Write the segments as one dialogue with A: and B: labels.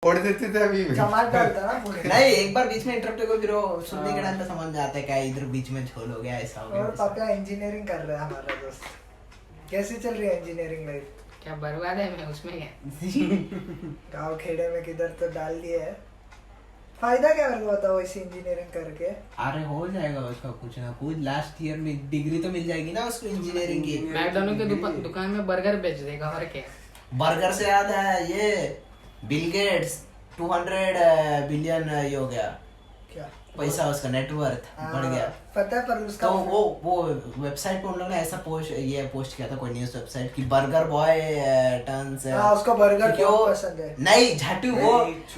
A: फोड़ देते थे अभी भी।
B: समाज डालता ना पूरे।
C: नहीं, एक बार बीच में इंटरप्ट को फिर वो सुनने के टाइम पे समझ में आता है क्या इधर बीच में झोल हो गया, ऐसा हो गया।
B: और पापा इंजीनियरिंग कर रहा है हमारा दोस्त। कैसी चल रही है इंजीनियरिंग लाइफ?
D: क्या बर्बाद है मैं उसमें क्या।
B: गाँव खेड़े में किधर तो डाल दिए है। फायदा क्या मेरे को बताओ ऐसी इंजीनियरिंग करके?
C: अरे हो जाएगा उसका कुछ ना कुछ, लास्ट ईयर में डिग्री तो मिल जाएगी ना उसको इंजीनियरिंग की।
D: मैकडॉनल्ड के दुकान में बर्गर बेच देगा और क्या।
C: बर्गर से याद है ये बिल गेट्स 200 बिलियन ये हो गया
B: क्या
C: पैसा, उसका नेटवर्थ बढ़ गया।
B: पता है पर उसका
C: तो वो वेबसाइट पे उन लोगों ने ऐसा पोस्ट किया था, कोई न्यूज़ वेबसाइट की बर्गर बॉय टर्न्स।
B: हाँ उसको बर्गर
C: क्यों
B: बहुत पसंद है।
C: नहीं झटू, वो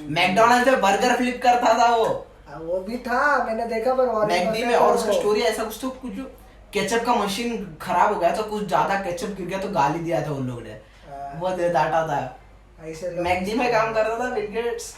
C: मैकडॉनल्ड्स में बर्गर फ्लिप करता था
B: वो भी था, मैंने देखा पर
C: मैकडी में। और उसका स्टोरी ऐसा कुछ तो कुछ केचप का मशीन खराब हो गया तो कुछ ज्यादा केचप गिर गया तो गाली दिया था उन लोगों ने, बहुत डांटा था। मैकडी में काम कर रहा था बिल गेट्स।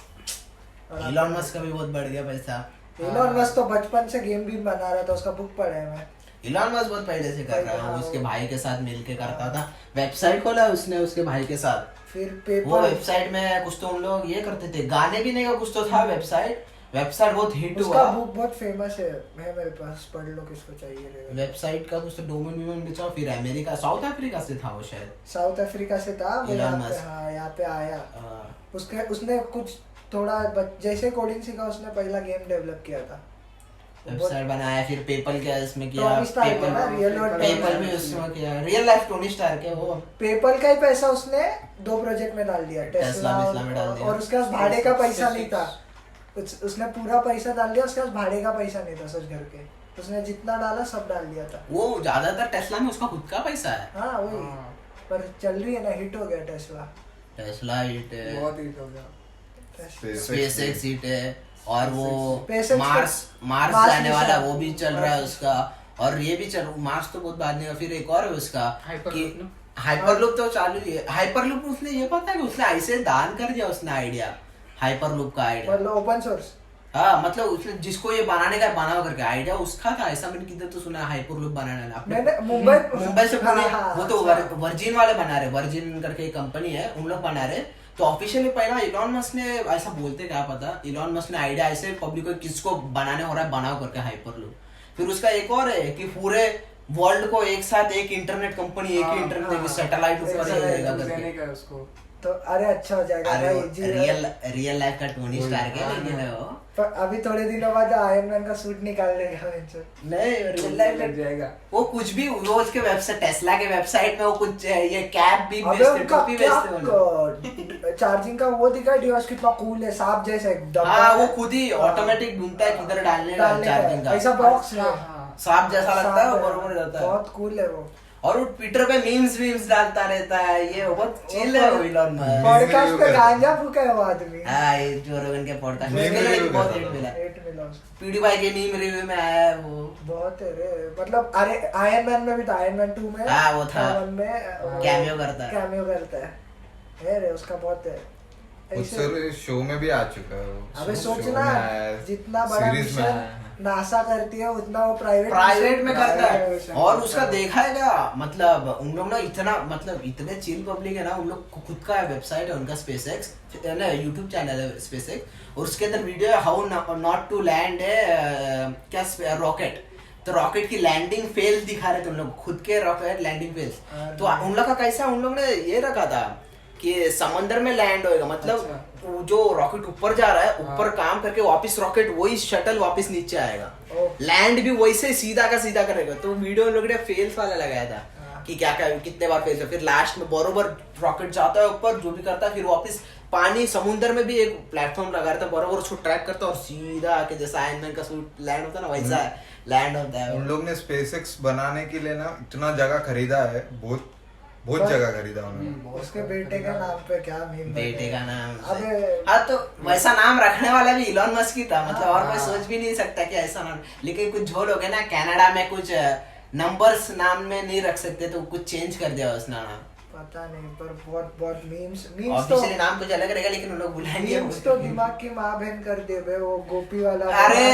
C: इलॉन मस्क का भी बहुत बढ़ गया पैसा।
B: इलॉन मस्क तो बचपन से गेम भी बना रहा था, उसका बुक पढ़ा है मैं।
C: इलॉन मस्क बहुत पहले से कर रहा है, वो उसके भाई के साथ मिलके करता था। वेबसाइट खोला उसने उसके भाई के साथ।
B: फिर पेपर
C: वो वेबसाइट में कुछ तो उन लोग ये करते थे, गाने भी नहीं का कुछ तो था। वेबसाइट बहुत हिट हुआ।
B: उसका बुक बहुत फेमस है मेरे पास, पढ़ लो किसको चाहिए। वेबसाइट
C: का कुछ तो डोमेन बेचा, फिर अमेरिका साउथ अफ्रीका से था वो, शायद
B: साउथ अफ्रीका से था वो।
C: इलॉन मस्क
B: यहाँ पे आया। उसने कुछ थोड़ा जैसे कोडिंग सीखा उसने पहला गेम डेवलप किया था,
C: वेबसाइट बनाया। फिर पेपल के इसमें किया,
B: पेपल
C: भी उसमें किया, रियल लाइफ टोनी स्टार्क है वो।
B: पेपल का ही पैसा उसने 2 प्रोजेक्ट में डाल दिया, टेस्ला
C: में डाल दिया।
B: और उसके पास भाड़े का पैसा नहीं था। उसने पूरा पैसा डाल दिया, उसके पास भाड़े का पैसा नहीं था सच घर के। उसने जितना डाला सब डाल दिया था।
C: वो ज्यादातर टेस्ला में उसका खुद का पैसा है।
B: हाँ वही, पर चल रही है ना, हिट हो गया
C: टेस्ला हिट है,
A: बहुत हिट हो गया।
C: स्पेसएक्स हिट है, और वो
B: SpaceX
C: मार्स जाने वाला वो भी चल रहा है उसका। और ये भी चल, मार्स तो बहुत बाद में। फिर एक और है उसका हाइपरलूप तो चालू ही है। हाइपरलूप उसने ये पता है कि उसने ऐसे दान कर दिया उसने आइडिया, हाइपरलूप का आइडिया,
B: मतलब ओपन सोर्स।
C: हाँ मतलब उसने जिसको ये बनाने का बनाओ करके आइडिया उसका था, ऐसा मैंने किधर तो सुना हाइपरलूप बनाने
B: मैंने मुंबई
C: से पुणे। वो तो वर्जिन वाले बना रहे, वर्जिन करके एक कंपनी है, उन लोग बना रहे। तो ऑफिशियली पहला इलॉन मस्क ने ऐसा बोलते क्या पता, इलॉन मस्क ने आइडिया ऐसे पब्लिक को किसको बनाने हो रहा है बनाओ करके हाइपरलूप। फिर उसका एक और है कि पूरे वर्ल्ड को एक साथ एक इंटरनेट कंपनी, एक ही इंटरनेट सैटेलाइट ऊपर रहेगा करके उसको।
B: तो अरे अच्छा हो जाएगा भाई।
C: रियल लाइफ का टोनी स्टार्क है लेकिन वो।
B: पर अभी थोड़े दिनों बाद आयरन मैन का सूट निकाल लेगा।
C: नहीं रियल लाइफ में जाएगा वो कुछ भी। वो उसके वेबसाइट टेस्ला के वेबसाइट में वो कुछ ये कैप भी बेचते, टोपी बेचते।
B: चार्जिंग का वो दिखा डिवाइस कितना कूल है, सांप जैसा एकदम।
C: हाँ वो खुद ही ऑटोमेटिक ढूंढता है किधर डालने का चार्जिंग का,
B: ऐसा बॉक्स है,
C: सांप जैसा लगता है, वो बरोबर जाता है।
B: बहुत कूल है वो।
C: और वो ट्विटर पे मीम्स डालता रहता है, ये बहुत चिल है वो इलॉन मस्क।
B: पॉडकास्ट पे गांजा फूका है वो आदमी।
C: हां ये जो रोगन के पॉडकास्ट में बहुत हिट मिला। PewDiePie के मीम रिव्यू में आया है वो, बहुत है रे।
B: मतलब अरे आयरन मैन में भी था, आयरन मैन 2 में
C: हां वो था,
B: में
C: कैमियो करता
B: है रे उसका बहुत है।
A: ऐसे शो में भी आ चुका है।
B: अबे सोचना जितना बड़ा मिशन नासा करती है उतना वो प्राइवेट में
C: करता है। और उसका देखा है क्या, मतलब उन लोग ना इतना मतलब इतने चिल पब्लिक है ना, उन लोग खुद का वेबसाइट है उनका स्पेसएक्स ना, यूट्यूब चैनल है स्पेसएक्स। और उसके अंदर वीडियो है हाउ नॉट टू लैंड क्या रॉकेट। तो रॉकेट की लैंडिंग फेल्स दिखा रहे थे उन लोग, खुद के रॉकेट लैंडिंग फेल्स। तो उन लोग का कैसा, उन लोग ने ये रखा था कि समंदर में लैंड होएगा, मतलब जो रॉकेट ऊपर जा रहा है ऊपर काम करके वापस रॉकेट वही शटल वापस नीचे आएगा, लैंड भी वही से सीधा का सीधा करेगा। तो वीडियो लोग ने फेल्स वाला लगाया था कि क्या क्या कितने बार फेल्स है। फिर लास्ट में बरोबर रॉकेट जाता है ऊपर, जो भी करता है, फिर वापस पानी समुद्र में भी एक प्लेटफॉर्म लगा रहता है, बरोबर उसको ट्रैक करता है और सीधा आके जैसा आयरन मैन का सूट लैंड होता है ना वैसा लैंड होता है।
A: उन लोग ने स्पेसएक्स बनाने के लिए ना इतना जगह खरीदा है, बहुत जगह खरीदा उन्होंने।
B: उसके बेटे का नाम पे क्या मीम,
C: बेटे का नाम हाँ तो वैसा नाम रखने वाला भी इलॉन मस्क ही था, मतलब और कोई सोच भी नहीं सकता कि ऐसा नाम। लेकिन कुछ झोल हो गया ना, कनाडा में कुछ नंबर्स नाम में नहीं रख सकते तो कुछ चेंज कर दिया उसने नाम,
B: पता नहीं। पर बहुत मीम्स
C: ऑफिशियली नाम कुछ अलग रहेगा लेकिन उन लोग बुलाएंगे
B: मीम्स तो दिमाग की माँ बहन कर दे बे। वो गोपी वाला,
C: अरे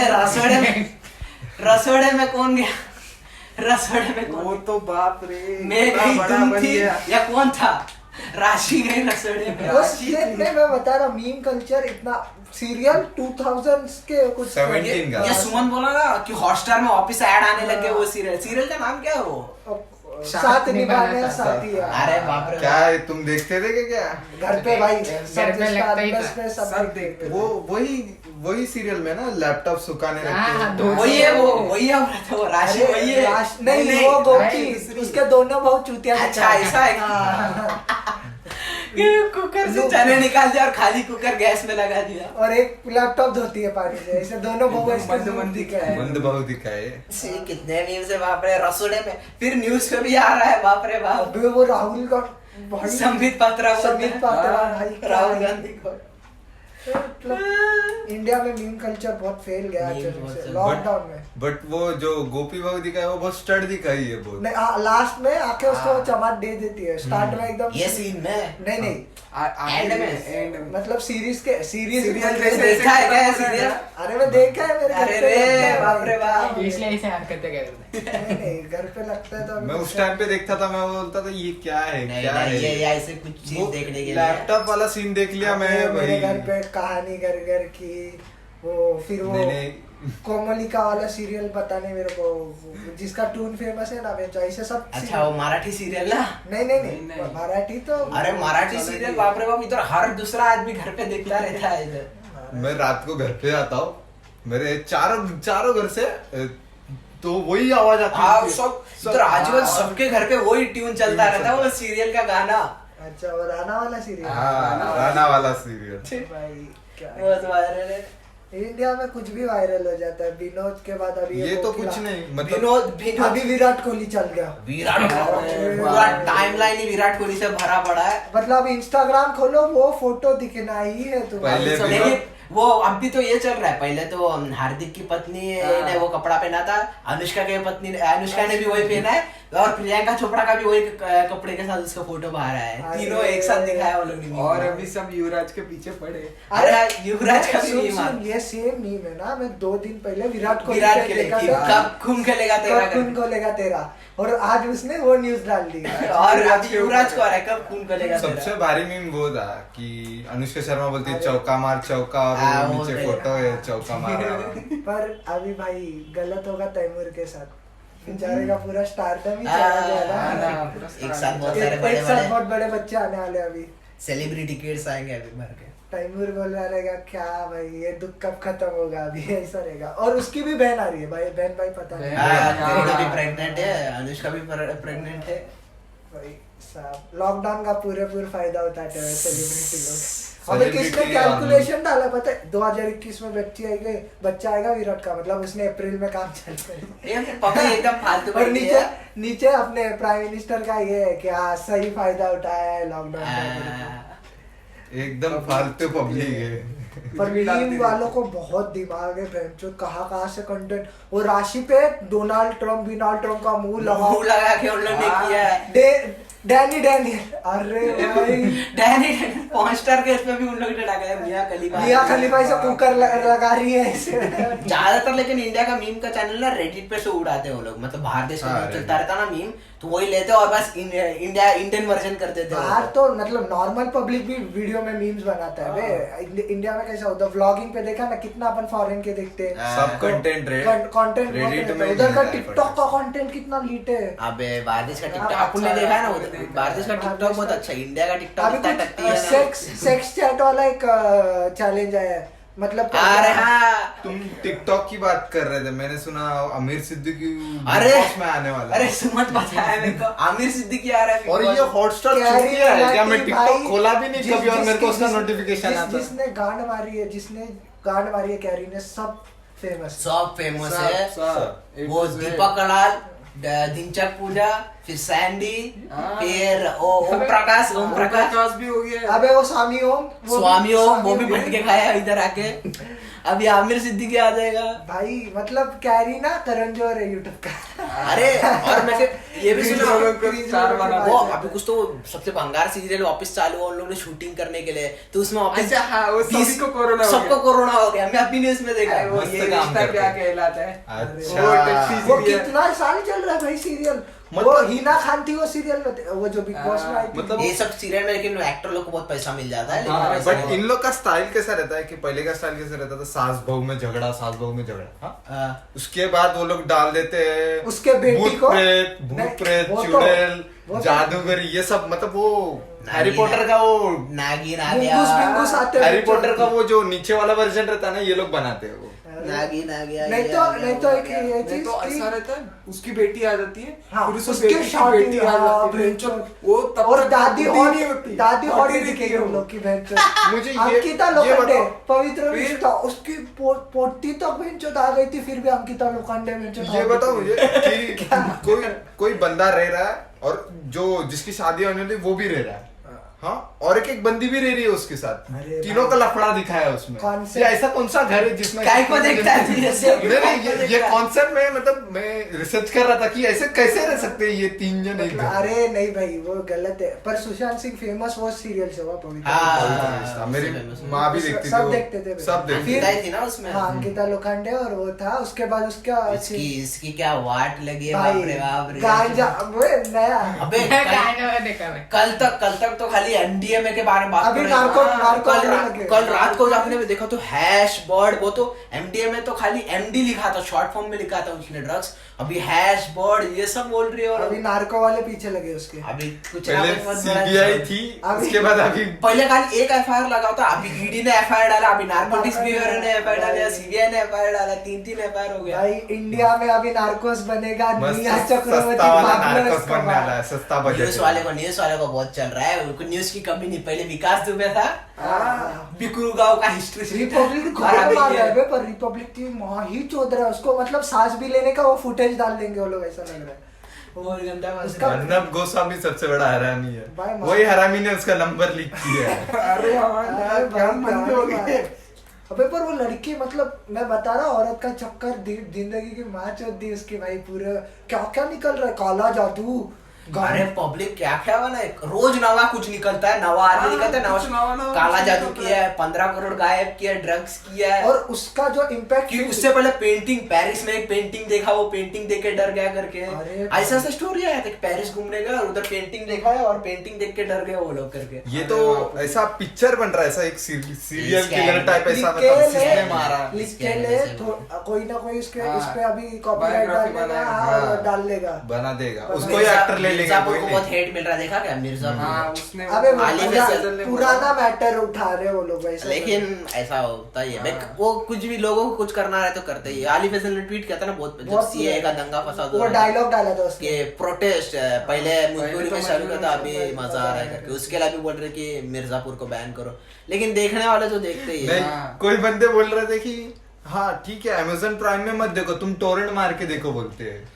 C: रसोड़े में कौन गया, रसोड़े में कौन,
E: वो तो बाप रे
C: मैं गई तुम थी या कौन था, राशि गई रसोड़े में।
B: वो सीरियल में मैं बता रहा हूँ मीम कल्चर इतना सीरियल 2000s के कुछ
A: 17 का।
C: ये सुमन बोला ना कि हॉटस्टार में वापस ऐड आने लगे वो सीरियल का नाम क्या है वो?
B: साथ निभाने साथी है।
C: अरे बाप रे,
A: क्या है, तुम देखते थे क्या?
B: घर पे भाई
D: घर पे लगता ही था।
B: सब देखते
A: वो वही सीरियल में ना लैपटॉप सुखाने
D: हाँ,
A: रखते
D: दो-
A: हैं।
C: वही है वो राशि वही है।
B: नहीं वो गोपी उसके दोनों बहुत चूतिया
C: अच्छा ऐसा है कि कुकर से चने निकाल दिया और खाली कुकर गैस में लगा दिया।
B: और एक लैपटॉप धोती है पानी से, ऐसे दोनों बहु इसके मुंह दिखा है।
A: मंद बहु दिखाए।
C: कितने मीम्स है बाप रे रसोड़े में। फिर न्यूज पे भी आ रहा है बाप रे बाप।
B: अबे वो राहुल का भाई
C: संबित पात्रा
B: संबित पात्रा भाई क्या
C: राहुल
B: है?
C: गांधी को
B: मतलब इंडिया में मीम कल्चर बहुत फेल गया
C: Meme
B: अचानक
C: बहुत
B: से
C: चल-
B: लॉकडाउन में।
A: बट वो जो गोपी बहू दिखाई वो बहुत स्टड दिखाई है बहुत।
B: नहीं लास्ट में आके उसको चमाट दे देती है स्टार्ट में एकदम
C: ये सीन में
B: नहीं नहीं
C: एंड में
B: मतलब सीरीज
E: Serial
C: देखा है क्या सीरियल?
B: अरे मैं देखा है मेरे घर
C: अरे
B: पे
C: रे
B: लगता है
C: बाप
B: भाई।
C: रे बाप।
D: इसलिए ऐसे हरकतें कर रहे थे।
B: नहीं नहीं घर पे लगता है तो
A: मैं उस टाइम पे देखता था, मैं बोलता था ये क्या है
C: नहीं
A: क्या
C: नहीं
A: है।
C: ये ऐसे कुछ चीज
A: वो
C: देखने के लिए
A: लैपटॉप वाला सीन देख लिया मैं
B: मेरे
A: भाई।
B: घर पे कहानी घर घर की वो फिर वो
A: नहीं नहीं
B: कोमलिका वाला सीरियल पता नहीं मेरे को जिसका टून फेमस है ना बेचो ऐसे सब
C: अच्छा वो मराठी सीरियल ना?
B: नहीं नहीं नहीं
E: नहीं।
B: मराठी तो
C: अरे मराठी सीरियल बाप रे बाप इधर हर दूसरा आदमी घर पे देखता रहता है इधर।
A: मैं रात को घर पे आता हूँ, मेरे चारों घर से तो वही आवाज आती
C: हाँ
A: है।
C: सब इधर आजकल सबके घर पे वही ट्यून चलता रहता है वो सीरियल का गाना।
B: अच्छा वो राणा वाला सीरियल
A: हाँ राणा वाला सीरियल।
B: भाई क्या
C: बहुत वायरल है।
B: इंडिया में कुछ भी वायरल हो जाता है विनोद के बाद अभी
A: ये तो
B: कोकिला।
A: कुछ नहीं मतलब
C: विनोद
B: अभी विराट कोहली चल गया
C: विराट पूरा टाइमलाइन ही विराट कोहली से भरा पड़ा है।
B: मतलब इंस्टाग्राम खोलो वो फोटो दिखना ही है
A: पहले
B: तुम्हारे
A: भी-
C: लेकिन वो अब भी तो ये चल रहा है। पहले तो हार्दिक की पत्नी ने वो कपड़ा पहना था, अनुष्का ने भी वही पहना है और प्रियंका चोपड़ा का भी वही कपड़े के साथ उसका फोटो बाहर आया है।
B: अरे।
C: तीनों एक साथ दिखाया वो लोग ने।
E: और अभी सब युवराज के पीछे पड़े।
C: अरे युवराज का भी
B: सुन,
C: मीम
B: सुन, ये सेम मीम है ना। मैं 2 दिन पहले विराट कोहली
C: विराट
B: पे
C: के
B: देखा
C: लिए
B: था।
C: कब खून खेलेगा तेरा
B: कब खून खोलेगा तेरा और आज उसने वो न्यूज डाल दी
C: और अभी युवराज को आ रहा है कब खून खेलेगा
A: सबसे
C: तेरा।
A: भारी मीम वो था कि अनुष्का शर्मा बोलती है चौका मार चौका और
C: हाँ,
A: वो
C: वो
A: नीचे
C: देखा।
A: फोटो है चौका मार रहा है।
B: पर अभी भाई गलत होगा तैमूर के साथ। बेचारे का पूरा स्टारडम ही
C: हाँ,
B: चला गया
E: हाँ,
B: ना।
E: पूरा
C: एक साथ बहुत सारे
B: एक
C: बड़े
B: साथ
C: बड़े
B: बहुत बड़े बच्चे आने वाले अभी।
C: सेलिब्रिटी किड्स आएंगे अभी भर के।
B: तैमूर बोल रहा रहेगा क्या भाई ये दुख कब खत्म होगा अभी ऐसा रहेगा। और उसकी भी बहन आ रही है भाई बहन भाई पता नहीं
C: तेरी भी प्रेग्नेंट है, अनुष्का भी प्रेग्नेंट है।
B: भाई साहब लॉकडाउन का पूरे फायदा उठाते हैं सेलिब्रिटी लोग। अबे किसने
A: Celebrity
B: कैलकुलेशन डाला पता है 2021 में बच्चा आएगा विराट का मतलब उसने अप्रैल में काम चालू कर
C: ये पकड़ एकदम फालतू
B: और
C: बैठी
B: नीचे
C: है।
B: नीचे अपने प्राइम मिनिस्टर का ये है कि हाँ सही फायदा उठाया है लॉकडाउन का।
A: एकदम फालतू पब्लिक है।
B: पर मीम वालों को बहुत दिमाग है बहनचोद कहाँ से कंटेंट। वो राशि पे डोनाल्ड ट्रम्प का मुंह
C: मुंह लगा के उन लोग ने किया है।
B: डैनी अरे भाई
C: डैनी पॉन स्टार के इसमें भी उन लोग ने डाला है
B: मिया खलीफा से कुकर लगा रही है ऐसे।
C: ज्यादातर लेकिन इंडिया का मीम का चैनल ना रेडिट पे से उड़ाते हैं वो लोग। मतलब बाहर देश में
A: हाँ,
C: चलता रहता ना मीम तो वही लेते और बस इंडियन वर्जन कर देते
B: बाहर तो मतलब नॉर्मल पब्लिक भी वीडियो में मीम्स बनाता है बे। इंडिया में कैसा होता है व्लॉगिंग पे देखा ना कितना अपन फॉरेन के देखते हैं
A: सब कंटेंट
B: कंटेंट
A: Reddit में
B: उधर का
A: मिलता है
B: टिकटॉक का कंटेंट कितना लीट है।
C: अबे बाहर देश का टिकटॉक
B: हाँ,
C: आपने
B: अच्छा
C: देखा है ना
E: है,
C: उधर बाहर देश का टिकटॉक बहुत अच्छा है। इंडिया का टिकटॉक
B: अभी
C: इतना
B: कुछ
C: टट्टी है ना।
B: सेक्स चैट वाला एक चैलेंज आया है मतलब
C: अरे हाँ
A: तुम टिकटॉक की बात कर रहे थे, मैंने सुना आमिर सिद्दीकी
C: अरे
A: Big Boss में आने वाला
C: अरे
A: है।
C: सुमत बताया मेरे को आमिर सिद्दीकी आ रहा है
A: और
C: Big
A: ये
C: Boss।
A: हॉटस्टार
B: कैरी
A: छूट गया है क्या? मैं
B: भाई,
A: टिकटॉक खोला भी नहीं
B: जिस-
A: कभी और मेरे को
B: जिसकी-
A: उसका नोटिफिकेशन
B: जिस-
A: आता।
B: जिसने गांड मारी है कैरी ने सब फेमस
C: सब फेमस
E: सब-
C: है
E: सब।
C: वो
E: एक दूसरे-
C: दीपक कलाल दिनचक पूजा फिर सैंडी
E: हाँ।
C: फिर ओम प्रकाश
E: भी हो गया।
B: अबे वो स्वामी ओम
C: वो भी भटके खाया इधर आके। अभी आमिर सिद्दीकी आ जाएगा।
B: भाई मतलब कैरी ना करण जौहर है यूट्यूब का।
C: अरे और मैं ये भी सुना
E: स्टार बना
C: वो अभी कुछ तो सबसे भंगार सीरियल वापस चालू हुआ उन लोगों ने शूटिंग करने के लिए तो उसमें वापस
E: अच्छा, हाँ, वो सभी को कोरोना हो गया।
C: सबको कोरोना हो गया। मैं अपनी न्यूज में देखा
E: वो
A: मस्त
E: ये
A: काम
E: रिश्ता
A: करते
E: क्या
A: हैं।
E: कहलाता है।
A: अच्छा।
E: वो टैक्सी
B: वो
E: सीरियल।
B: कितना साल चल रहा है भाई सीरियल। वो हिना खान थी वो सीरियल में, वो जो बिग बॉस में आई थी।
A: मतलब
C: ये सब सीरियल में लेकिन एक्टर लोग को बहुत पैसा मिल जाता है,
E: हाँ,
C: लेकिन
A: बट इन लोग का स्टाइल कैसा रहता है कि पहले का स्टाइल कैसा रहता था, सास बहू में झगड़ा, सास बहू में झगड़ा, हाँ? उसके बाद वो लोग डाल देते हैं
B: उसके बेटी को
A: भूत प्रेत
B: वो तो-
A: चुड़ैल
B: वो तो-
A: जादूगर, ये सब मतलब वो हैरी पॉटर का वो
C: नागिन आ
B: बिंगुस बिंगुस
C: गया,
B: आते हैं
A: हैरी
B: बच्चों
A: पॉटर
B: को।
A: का वो जो नीचे वाला वर्जन रहता है ना, ये लोग बनाते हैं वो।
C: नागिन आ गया,
B: नहीं
C: ये
B: तो
C: आ गया,
B: नहीं तो
C: वो
B: एक
C: आ गया।
B: ये
E: नहीं
B: चीज
E: तो
B: कि
E: ऐसा रहता है, उसकी बेटी आ जाती है,
B: हाँ,
E: फिर उसकी
B: उसके
E: बेटी की
B: शॉर्ट
E: बेटी आ
B: हाँ,
E: जाती है,
B: बहनचोद।
E: वो तब
B: और
E: तक
B: दादी
E: बुढ़ी
B: हॉट
E: नहीं होती,
B: दादी हॉट
E: होती
B: दिखेगी
E: रहती है
B: उन
E: वो।
B: लोग की बहनचोद।
A: मुझे
B: अंकिता
A: ये
B: लोखंडे
A: बताओ,
B: पवित्र
E: फिर-
B: रिश्ता उसकी पोती तक बहनचोद आ गई थी, फिर भी अंकिता लोखंडे बहनचोद
A: ये
B: आ
A: बताओ
B: गई
A: मुझे
B: थी।
A: कि कोई बंदा रह रहा है और जो जिसकी शादी होने वाली वो भी रह रहा है, हाँ, और एक बंदी भी रह रही है उसके साथ,
B: अरे
A: तीनों का लफड़ा दिखाया है उसमें।
B: कौन से-
A: ये ऐसा कौन सा घर है जिसमें
C: काय को देखता है तू ये सब?
A: नहीं, ये कॉन्सेप्ट में मतलब मैं रिसर्च कर रहा था कि ऐसे कैसे रह सकते हैं ये तीन जन एक घर।
B: अरे नहीं भाई वो गलत है, पर सुशांत सिंह फेमस वो सीरियल से हुआ पवित्र
C: हाँ।
B: रिश्ता।
A: पवित्र रिश्ता। मेरी
C: famous है।
A: माँ भी देखती थी
B: सब
A: वो।
B: देखते थे
A: सब देखते
B: फिर-
C: अंकिता ही थी ना उसमें।
B: हाँ अंकिता लोखंडे और वो था, उसके बाद उसका
C: इसकी क्या वाट लगी है,
B: भाई
C: बाप रे बाप रे।
B: गांजा वो नया
C: अबे
D: गाना देखा मैं।
C: कल तक तो खाली एनडीएमए के बारे में बात
B: अभी
C: कर रहे थे।
B: नार्को
C: कल रात को आपने भी देखा तो हैश बर्ड, वो तो एमडीएमए तो खाली एमडी लिखा था, शॉर्ट फॉर्म में लिखा था उसने ड्रग्स, अभी हैश बर्ड ये सब बोल रही है। और
B: अभी नार्को वाले पीछे लगे उसके।
C: अभी कुछ ना
A: पहले
C: कुछ मत बोला
A: सीबीआई
C: सब।
A: थी,
B: अभी-
A: उसके बाद अभी
C: पहले खाली एक एफआईआर लगा था, अभी ईडी ने एफआईआर डाला, अभी नार्कोटिक्स ब्यूरो ने एफआईआर डाला, सीबीआई ने एफआईआर डाला, तीन एफआईआर हो गया।
B: भाई इंडिया में अभी नार्कोस बनेगा,
A: मस्त
B: निया चक्रवर्ती
A: सस्ता वाला
B: भाग लो
A: नार्कोस
B: इसका
A: बनने वाला है, सस्ता
C: न्यूज
A: बजट।
C: न्यूज वाले को बहुत चल रहा है, उनको न्यूज की कमी नहीं। पहले विकास दुबे था,
B: हाँ।
C: बिकरू गांव का हिस्ट्री
B: रिपब्लिक
C: और अभी
B: मार रहा
C: ये-
B: है पर रिपब्लिक की माँ ही चोद रहा है उसको, मतलब सांस भी लेने का वो फुटेज डाल देंगे वो लोग, ऐसा लग रहा है।
C: और गंदा मस्त
B: उसका-
A: अर्नब गोस्वामी सबसे बड़ा हरामी है,
B: भाई माँ-
A: वही हरामी ने उसका नंबर लीक किया है।
E: अरे हमारे
B: अरे
E: क्या
B: भाई,
E: बंदे हो गए।
B: अबे पर वो लड़की मतलब मैं बता रहा हूँ, औरत का चक्कर जिंदगी की माँ चोद दी उसकी भाई, पूरे क्या क्या निकल रहा है, काला जादू
C: अरे पब्लिक क्या क्या वाला है, रोज नवा कुछ निकलता है, नवा आदमी निकलता है,
E: कुछ नवा
C: काला
E: कुछ
C: जादू
E: निकलता
C: किया है, 15 करोड़ गायब किया है, ड्रग्स किया है।
B: और उसका जो इम्पैक्ट
C: कि उससे पहले पेंटिंग, पेरिस में एक पेंटिंग देखा, वो पेंटिंग देख के डर गया करके।
B: अरे
C: ऐसा ऐसा स्टोरी आया था कि पेरिस घूमने गया और उधर पेंटिंग देखा है और पेंटिंग देख के डर गए वो लोग करके।
A: ये तो ऐसा पिक्चर बन रहा है, ऐसा एक सीरियल
C: इसका
A: किलर टाइप, ऐसा
B: लिख के
A: मतलब
B: ले-
A: जिसने मारा।
B: लिख के ले कोई ना कोई इसके
E: हाँ,
B: इस पे अभी कॉपीराइट डाल
E: biography
B: देगा,
E: बनाएगा,
B: हाँ,
A: हाँ।
B: डाल देगा।
A: बना देगा
B: बना
A: उसको ही एक्टर ले लेंगे
C: मिर्जापुर
A: कोई
C: को
A: नहीं।
C: बहुत हेट मिल रहा है, देखा क्या मिर्जापुर?
E: हाँ, उसने
B: अबे वो
C: आली फैसल
E: ने
B: पुराना मैटर उठा रहे वो लोग वैसे।
C: लेकिन ऐसा होता ही है भाई,
E: हाँ।
C: वो कुछ भी लोगों को कुछ करना रहे तो करते ही। आली फैसल ने ट्वीट किया था ना बहुत, जब
B: बहुत
C: सीए का दंगा फसाद हो
B: वो
C: रहा था
B: डायलॉग डाला था उसके।
C: कि प्रोटेस्ट पहले मजदूरी
E: तो
C: में शुरू किया था,
E: मजदूरी
C: अभी
B: में
C: मजा आ रहा है करके, उसके लिए भी बोल रहे कि मिर्जापुर को बैन करो, लेकिन देखने वाले तो देखते ही है।
A: नहीं,
E: हाँ।
A: कोई बंदे बोल रहे थे कि हाँ ठीक है अमेजोन प्राइम में मत देखो, तुम टोरेंट मार के देखो बोलते हैं।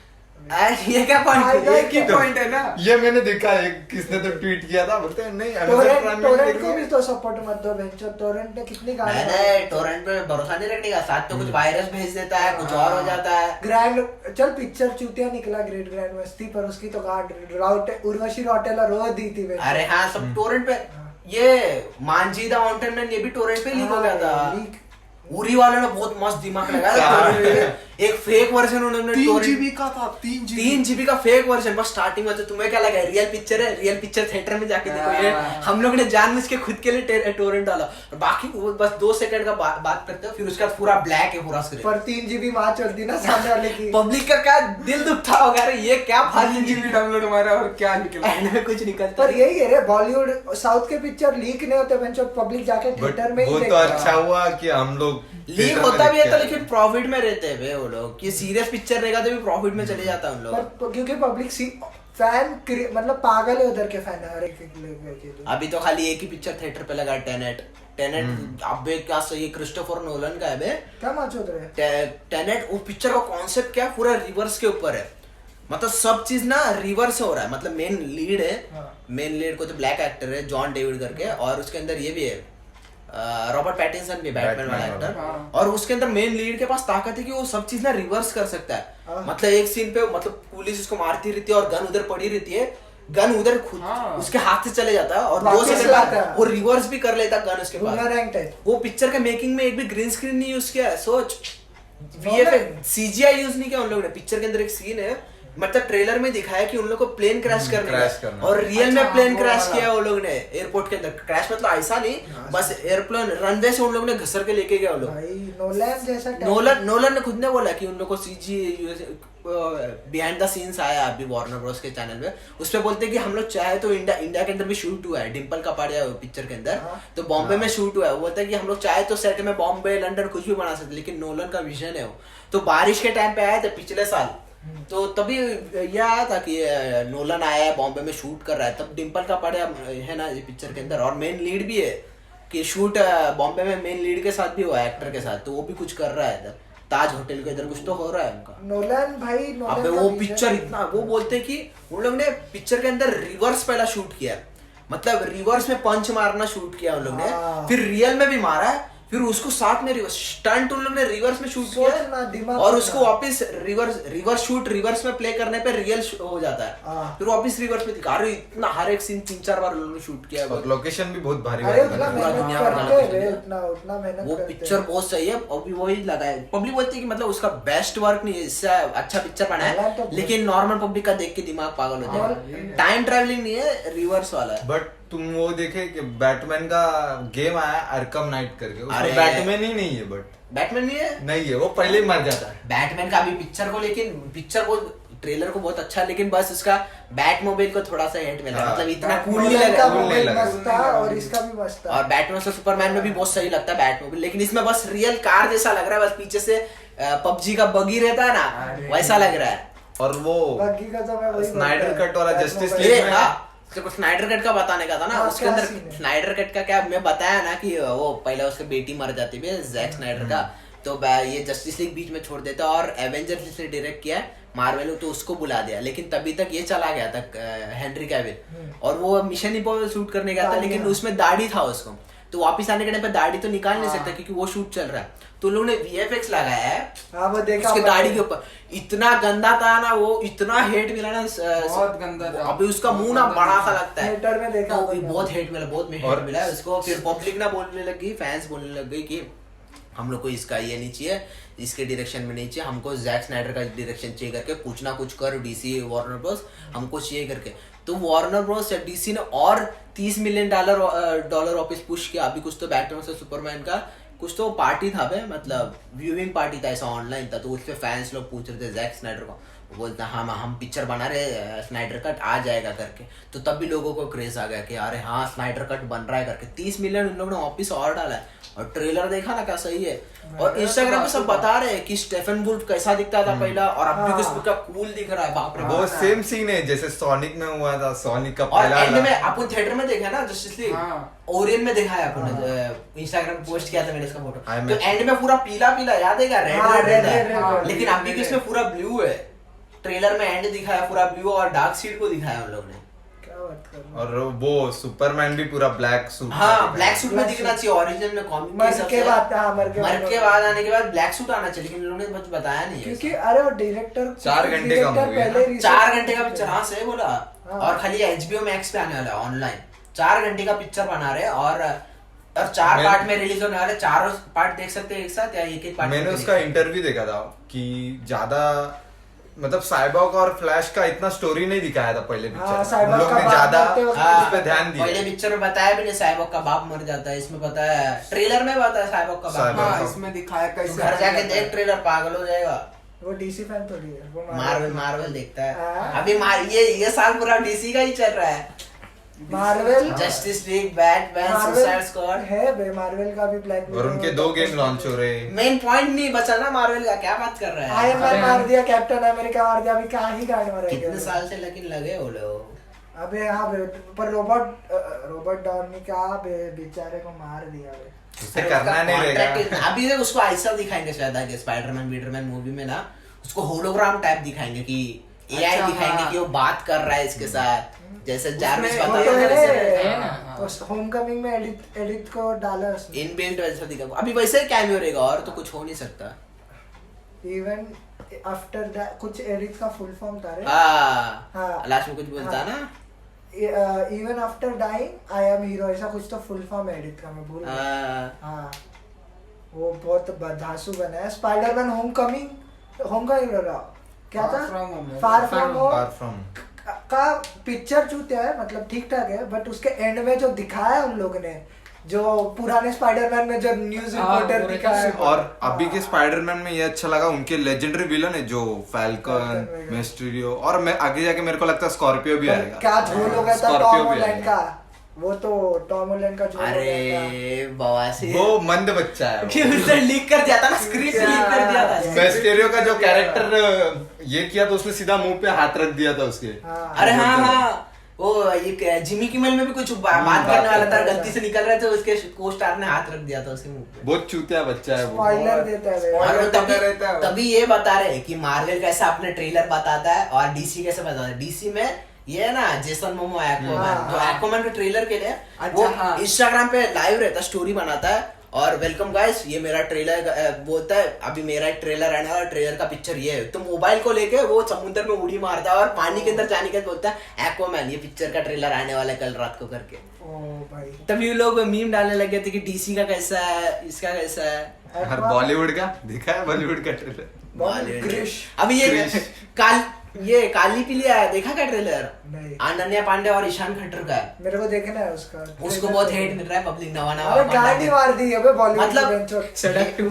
C: ये क्या पॉइंट
B: फायदा
C: है?
E: एक ही पॉइंट है ना।
A: ये मैंने देखा है, किसने तो ट्वीट किया था, बोलते हैं नहीं अमेजोन प्राइम में
B: टोरेंट को भी
A: देखिए।
B: तो सपोर्ट मत दो बेंचो, टोरेंट ने कितनी गाने
C: मैंने टोरेंट पे भरोसा नहीं रखने का, साथ तो कुछ वायरस भेज देता है, कुछ और हो जाता है।
B: ग्रैंड चल पिक्चर चूतिया निकला ग्रेट ग्रैंड मस्ती, पर उसकी तो उर्वशी रौटेला रो दी थी बेंचो।
C: अरे हाँ, सब टोरेंट पे। ये मांझीदा माउंटेन मैन, ये भी टोरेंट पे लीक हो गया था।
B: लीक।
C: उरी वाले ने बहुत मस्त दिमाग लगाया था torrent पे। एक फेक वर्जन उन्होंने
E: 3
C: torrent-
E: GB का था, 3 GB।
C: 3 GB का फेक वर्जन बस स्टार्टिंग में। तो तुम्हें क्या लगा रियल पिक्चर है, रियल पिक्चर थिएटर में जाके देखो। ये हम लोग ने जानबूझ के खुद के लिए टोरेंट डाला, और बाकी वो बस 2 सेकंड का बात करते हो, फिर उसके बाद पूरा ब्लैक है पूरा स्क्रीन।
B: पर 3 GB माँ चल दी ना सामने वाले की।
C: पब्लिक का क्या दिल दुखता होगा, अरे ये क्या
E: 3
C: फालतू
E: GB डाउनलोड मारा और क्या निकला।
C: एंड में कुछ निकलता
B: पर यही है रे, बॉलीवुड साउथ के पिक्चर लीक नहीं होते बेंचो, पब्लिक जाके
A: बट
B: थिएटर में ही
A: वो तो
B: देखता है।
A: अच्छा हुआ कि हम लोग
C: लीक
A: theater में
C: होता भी है
A: देख
C: तो,
A: के
C: लेकिन प्रॉफिट में रहते हैं वे वो लोग। ये सीरियस पिक्चर रहेगा तो भी प्रॉफिट में चले जाता है उन लोग।
B: पर क्योंकि पब्लिक फैन मतलब पागल है उधर के फैन है हर एक के।
C: अभी तो खाली एक ही पिक्चर थिएटर पे लगा, टेनेट। अबे क्या सही, क्रिस्टोफर नोलन का है बे
B: क्या माँ चोद रहे।
C: टेनेट। वो पिक्चर का कॉन्सेप्ट क्या है, पूरा रिवर्स के ऊपर है, मतलब सब चीज ना रिवर्स हो रहा है। मतलब मेन लीड है,
B: हाँ।
C: मेन लीड को तो ब्लैक एक्टर है जॉन डेविड करके, और उसके अंदर ये भी है रॉबर्ट पैटिंसन भी, बैटमैन वाला
A: Batman
C: एक्टर।
E: हाँ।
C: और उसके अंदर मेन लीड के पास ताकत है कि वो सब चीज ना रिवर्स कर सकता है।
B: हाँ।
C: मतलब एक सीन पे मतलब पुलिस उसको मारती रहती है और गन उधर पड़ी रहती है, गन उधर खुद
E: हाँ।
C: उसके हाथ से चले जाता है, और 2
B: वापस
C: सेकंड
B: लाता
C: बाद
B: है।
C: वो रिवर्स भी कर लेता है गन उसके पास।
B: Boomerang type.
C: वो पिक्चर के मेकिंग में एक भी ग्रीन स्क्रीन नहीं यूज किया है, सोच। वीएफएक्स सीजीआई यूज नहीं किया उन लोगों ने। पिक्चर के अंदर एक सीन है मतलब ट्रेलर में दिखाया कि उन लोग को प्लेन क्रैश करने
A: क्रैश
C: का
A: करना।
C: और रियल में
B: अच्छा,
C: प्लेन
B: वो
C: क्रैश
B: वाला।
C: किया वो लोग ने एयरपोर्ट के अंदर। क्रैश मतलब ऐसा नहीं, बस एयरप्लेन रनवे से उन लोग ने घसर के लेके गया वो लोग।
B: भाई नोलन जैसा
C: नोलन ने खुद ने बोला कि उन लोग को सीजी बिहाइंड द सीन्स आया अभी वार्नर ब्रोस के चैनल में, उस पे बोलते हैं कि हम लोग चाहे तो इंडिया के अंदर भी शूट हुआ है, डिम्पल कपाड़िया पिक्चर के अंदर, तो बॉम्बे में शूट हुआ है। वो बोलते हैं कि हम लोग चाहे तो सेट में बॉम्बे लंदन कुछ भी बना सकते, लेकिन नोलन का विजन है वो। तो बारिश के टाइम पे आए थे पिछले साल, तो तभी यह आया था कि नोलन आया है बॉम्बे में शूट कर रहा है, तब डिम्पल कपाड़िया है ना ये पिक्चर के अंदर, और मेन लीड भी है कि शूट बॉम्बे में मेन लीड के साथ भी हुआ है, एक्टर के साथ, तो वो भी कुछ कर रहा है इधर ताज होटल के इधर कुछ तो हो रहा है उनका।
B: नोलन भाई नोलन
C: अबे
B: का
C: वो
B: vision
C: पिक्चर इतना, वो बोलते हैं कि उन लोग ने पिक्चर के अंदर रिवर्स पहला शूट किया, मतलब रिवर्स में पंच मारना शूट किया उन लोग ने,
B: हाँ।
C: फिर रियल में भी मारा है, फिर उसको साथ में रिवर्स स्टंट उन लोग ने रिवर्स में शूट
B: सोच ना,
C: किया
B: दिमाग
C: और
B: में
C: उसको
B: ना।
C: वापस रिवर्स शूट रिवर्स में प्ले करने पे रियल हो जाता है,
B: हाँ।
C: फिर वापस रिवर्स में दिखा रहे इतना, हर एक सीन 3-4 बार उन लोगों ने शूट किया है।
A: और लोकेशन भी बहुत भारी
B: अरे
A: भारी
B: उतना
A: बना है।
C: पूरा
B: मेहनत
C: दुनिया भर
B: करते
C: का
B: हैं
C: location है।
B: उतना उतना
C: वो
B: मेहनत
C: पिक्चर
B: करते
C: बहुत सही है, अभी वही लगा है। पब्लिक बोलती है कि मतलब उसका बेस्ट वर्क नहीं है, इससे अच्छा पिक्चर बना
B: हालांकि
C: है,
B: तो
C: लेकिन नॉर्मल पब्लिक का देख के दिमाग पागल हो जाए। टाइम ट्रैवलिंग नहीं है, रिवर्स वाला है।
A: बट तुम वो देखे कि बैटमैन का गेम आया अरकम नाइट करके, उसमें
C: अरे।
A: बैटमैन ही नहीं है, बट
C: बैटमैन नहीं है,
A: नहीं है, वो पहले ही मर जाता है।
C: बैटमैन का अभी पिक्चर को, लेकिन पिक्चर को ट्रेलर को बहुत अच्छा, लेकिन बस उसका बैट मोबाइल को थोड़ा सा हेट मिला,
A: हाँ।
C: मतलब इतना
B: हैं।
C: कूल नहीं
B: नोलन का
C: लगा।
A: cool नहीं
B: मोबाइल
A: लगा।
B: मस्त था और इसका भी मस्त था।
C: और बैटमैन से सुपरमैन में भी बहुत सही लगता है बैट मोबाइल, लेकिन इसमें बस रियल कार जैसा लग रहा है, बस पीछे से पबजी का बगी रहता है ना, वैसा लग रहा है।
A: और वो
B: बाकी का तो मैं वही
A: स्नाइडर
B: बोलता
A: कट वाला
B: है,
A: जस्टिस
B: Batmobile।
A: लीग में
C: तेरे स्नाइडर कट का बताने का था ना,
B: हाँ,
C: उसके
B: क्या
C: अंदर
B: scene है?
C: स्नाइडर कट का क्या मैं बताया ना कि वो पहले उसकी बेटी मर जाती है जैक स्नाइडर का, तो ये जस्टिस लीग बीच में छोड़ देता, और एवेंजर्स जिसने डायरेक्ट किया है मार्वल, तो उसको बुला दिया, लेकिन तभी तक ये चला गया था हेनरी कैविल, और वो मिशन इम्पॉसिबल शूट करने गया था,
B: दाढ़ी
C: लेकिन
B: है।
C: उसमें दाढ़ी था उसको, तो वापिस आने के टाइम पे दाढ़ी तो निकाल नहीं सकता क्योंकि वो शूट चल रहा है, तो लोगों ने VFX लगाया है
B: हाँ वो देखा
C: उसके
B: मैंने।
C: दाढ़ी के ऊपर, इतना गंदा था ना वो, इतना हेट मिला ना,
E: बहुत गंदा था।
C: अभी उसका मुंह ना बड़ा सा लगता है,
B: थिएटर में देखा
C: तो
B: मैंने।
C: बहुत हेट मिला, बहुत हेट
A: और-
C: मिला है उसको। फिर पब्लिक ना बोलने लगी, फैंस बोलने लग गई कि हम लोग को इसका ये नहीं चाहिए, इसके डायरेक्शन में नहीं चाहिए, हमको जैक स्नाइडर का डायरेक्शन चाहिए करके कुछ ना कुछ कर DC वार्नर ब्रोस, हमको चाहिए करके। तो वार्नर ब्रोस या DC ने और $30 मिलियन वापस पुश किया। अभी कुछ तो बैटमैन से सुपरमैन का कुछ तो पार्टी था बे, मतलब व्यूइंग पार्टी था, ऐसा ऑनलाइन था, तो उस पे फैंस लोग पूछ रहे थे जैक स्नाइडर को, वो बोलता हम पिक्चर बना रहे स्नाइडर कट आ जाएगा करके, तो तब भी लोगों को क्रेज आ गया कि अरे हाँ स्नाइडर कट बन रहा है करके। 30 मिलियन उन लोगों ने वापिस और डाला है, और ट्रेलर देखा ना क्या सही है, और इंस्टाग्राम पे सब बता रहे हैं कि स्टेफन वुल्फ कैसा दिखता था पहला, और अब भी कुछ क्या कूल दिख रहा है, बाप रे
A: वो
C: बाप।
A: सेम सीन है जैसे सोनिक में हुआ था, सोनिक का
C: और
A: पहला
C: एंड में
A: वाला।
C: अपन थिएटर में देखा ना जस्टिस लीग,
E: हाँ।
C: ओरियन में देखा है अपन, इंस्टाग्राम पे पोस्ट किया था मैंने इसका फोटो,
A: I
C: तो
A: met-
C: एंड में पूरा पीला पीला याद है क्या,
B: हाँ,
C: रेड
B: red,
C: रेड
B: red,
C: है,
B: red,
C: लेकिन अभी के इसमें पूरा ब्लू है। ट्रेलर में एंड दिखाया पूरा ब्लू, और डार्क सीड को दिखाया उन लोग ने।
B: क्या बात कर रहे हो?
A: और वो सुपरमैन भी पूरा ब्लैक सूट
C: हाँ ब्लैक सूट में
B: Black
C: दिखना चाहिए, ओरिजिनल में कॉमिक
B: मर के बाद हाँ मर
C: के बाद आने के बाद ब्लैक सूट आना चाहिए, लेकिन इन लोगों ने कुछ बताया नहीं है।
B: क्योंकि अरे वो डायरेक्टर
A: 4 घंटे का movie है ना?
C: 4 घंटे का पिक्चर, हाँ सही बोला,
B: हाँ।
C: और खाली HBO मैक्स पे आने वाला है ऑनलाइन। 4 घंटे का पिक्चर बना रहे हैं, और 4 पार्ट में रिलीज होने वाले, चारों पार्ट देख सकते हैं एक साथ या एक पार्ट।
A: मैंने उसका इंटरव्यू देखा था कि ज्यादा मतलब साइबॉर्ग और फ्लैश का इतना स्टोरी नहीं दिखाया था पहले
B: हाँ,
A: पिक्चर,
B: साइबॉर्ग
A: उन लोग
B: का
A: ने
B: बाप
A: ज्यादा
B: मरते वक्त
A: उस पे ध्यान
C: पहले
A: दिया।
C: पिक्चर में बताया भी नहीं साइबॉर्ग का बाप मर जाता है, इसमें बताया ट्रेलर में बताया साइबॉर्ग का बाप।
A: साइबॉर्ग
E: हाँ, इसमें दिखाया कैसे
C: घर जाके देख ट्रेलर, पागल हो जाएगा।
B: वो DC फैन थोड़ी है, वो
C: मार्वल देखता है
B: हाँ।
C: अभी, ये साल पूरा DC का ही चल रहा है।
B: Marvel
C: justice league, Batman, suicide squad.
B: है बे, मार्वल का भी ब्लैक
A: और उनके 2 गेम लॉन्च हो रहे हैं।
C: मेन पॉइंट नहीं बचा ना मार्वल का, क्या बात कर रहा है।
B: आयरन मैन मार दिया, कैप्टन अमेरिका मार दिया, अभी कहाँ ही गांड में रह
C: कितने
B: गया।
C: साल से लेकिन लगे वो लोग।
B: अबे हाँ बे, पर रॉबर्ट डाउनी का बे बेचारे को मार दिया बे।
A: उसे करना नहीं रहेगा।
C: अभी तक उसको ऐसा दिखाएंगे शायद आगे स्पाइडरमैन मूवी में ना, उसको होलोग्राम टाइप दिखाएंगे कि AI
E: अच्छा,
C: दिखाएंगे
E: हाँ।
C: कि वो बात कर रहा है इसके साथ, जैसे जारविस
E: उसमें
C: बता
B: वो तो
C: रहा है
D: है ना।
E: हाँ।
B: उस होमकमिंग में एडिट को डाला उसने।
C: इनबिल्ट वैसा दिखा, अभी वैसे ही कैमियो रहेगा, और तो कुछ हो नहीं सकता।
B: इवन आफ्टर दैट कुछ एडिट का फुल फॉर्म था रे।
C: हाँ
B: हाँ।
C: लास्ट में कुछ बोलता है ना।
B: Even after dying I am hero, ऐसा कुछ तो फुल फॉर्म एडिट का मैं भूल गया।
C: हाँ,
B: हाँ वो बहुत धांसू बना है। स्पाइडरमैन होमकमिंग बोला क्या था
E: Far From Home है।
B: Far from home
A: Far from
B: का पिक्चर चूतिया है, मतलब ठीक ठाक है, बट उसके एंड में जो दिखाया उन लोगों ने, जो पुराने स्पाइडरमैन में जो न्यूज रिपोर्टर
E: पूरे
B: दिखाया है,
A: और अभी के स्पाइडरमैन में ये अच्छा लगा, उनके लेजेंडरी विलन है जो फैल्कन,
B: Falcon,
A: मिस्टीरियो, और मैं आगे जाके मेरे को लगता है स्कॉर्पियो भी आएगा।
B: क्या झोल हो गया था
A: Scorpio
B: टॉम
A: भी
B: हॉलैंड
A: आएगा।
B: का, वो तो टॉम हॉलैंड का झोल हो गया था।
C: अरे बवासीर
A: वो मंद बच्चा है
C: कि उसने लीक कर दिया था ना, स्क्रिप्ट लीक कर दिया था।
A: मिस्टीरियो का जो कैरेक्टर ये किया तो उसने सीधा मुंह पे हाथ रख दिया था उसके।
B: हाँ।
C: अरे हाँ वो ये जिमी किमेल में भी कुछ बात करने वाला था, गलती से निकल रहे थे, उसके को स्टार ने हाथ रख दिया था उसके मुंह पे।
A: बहुत चूतिया बच्चा है वो।
B: स्पॉइलर देता है
C: और
B: वे।
C: वो
E: देता रहता है वो।
C: तभी ये बता रहे हैं कि मार्वल कैसे अपने ट्रेलर बताता है और डीसी कैसे बताता है। डीसी में ये है ना जेसन मोमो एक्वामैन, जो एक्वामैन के ट्रेलर के लिए वो
E: हाँ।
C: इंस्टाग्राम पे लाइव रहता, स्टोरी बनाता है और वेलकम गाइस ये मेरा ट्रेलर बोलता है, अभी मेरा एक ट्रेलर आने वाला, ट्रेलर का पिक्चर ये है। तो मोबाइल को लेके वो समुद्र में उड़ी मारता है और पानी के अंदर जाने के बाद बोलता है एक्वामैन ये पिक्चर का ट्रेलर आने वाला है कल रात को करके।
B: ओ भाई
C: तभी लोग मीम डालने लगे थे कि डीसी का कैसा है, इसका कैसा है।
A: और बॉलीवुड का दिखा है, बॉलीवुड का ट्रेलर।
C: बॉलीवुड।
B: क्रिश।
C: अभी ये
A: क्रिश।
C: ये काली पीली आया, देखा क्या ट्रेलर?
B: नहीं।
C: अनन्या पांडे और ईशान खट्टर का है।
B: मेरे को देखना है उसका।
C: उसको बहुत हेट मिल रहा है, पब्लिक नवा
B: अबे गाड़ी मार दी अबे बॉलीवुड
C: मतलब
B: की बेंचो।
E: सड़क टू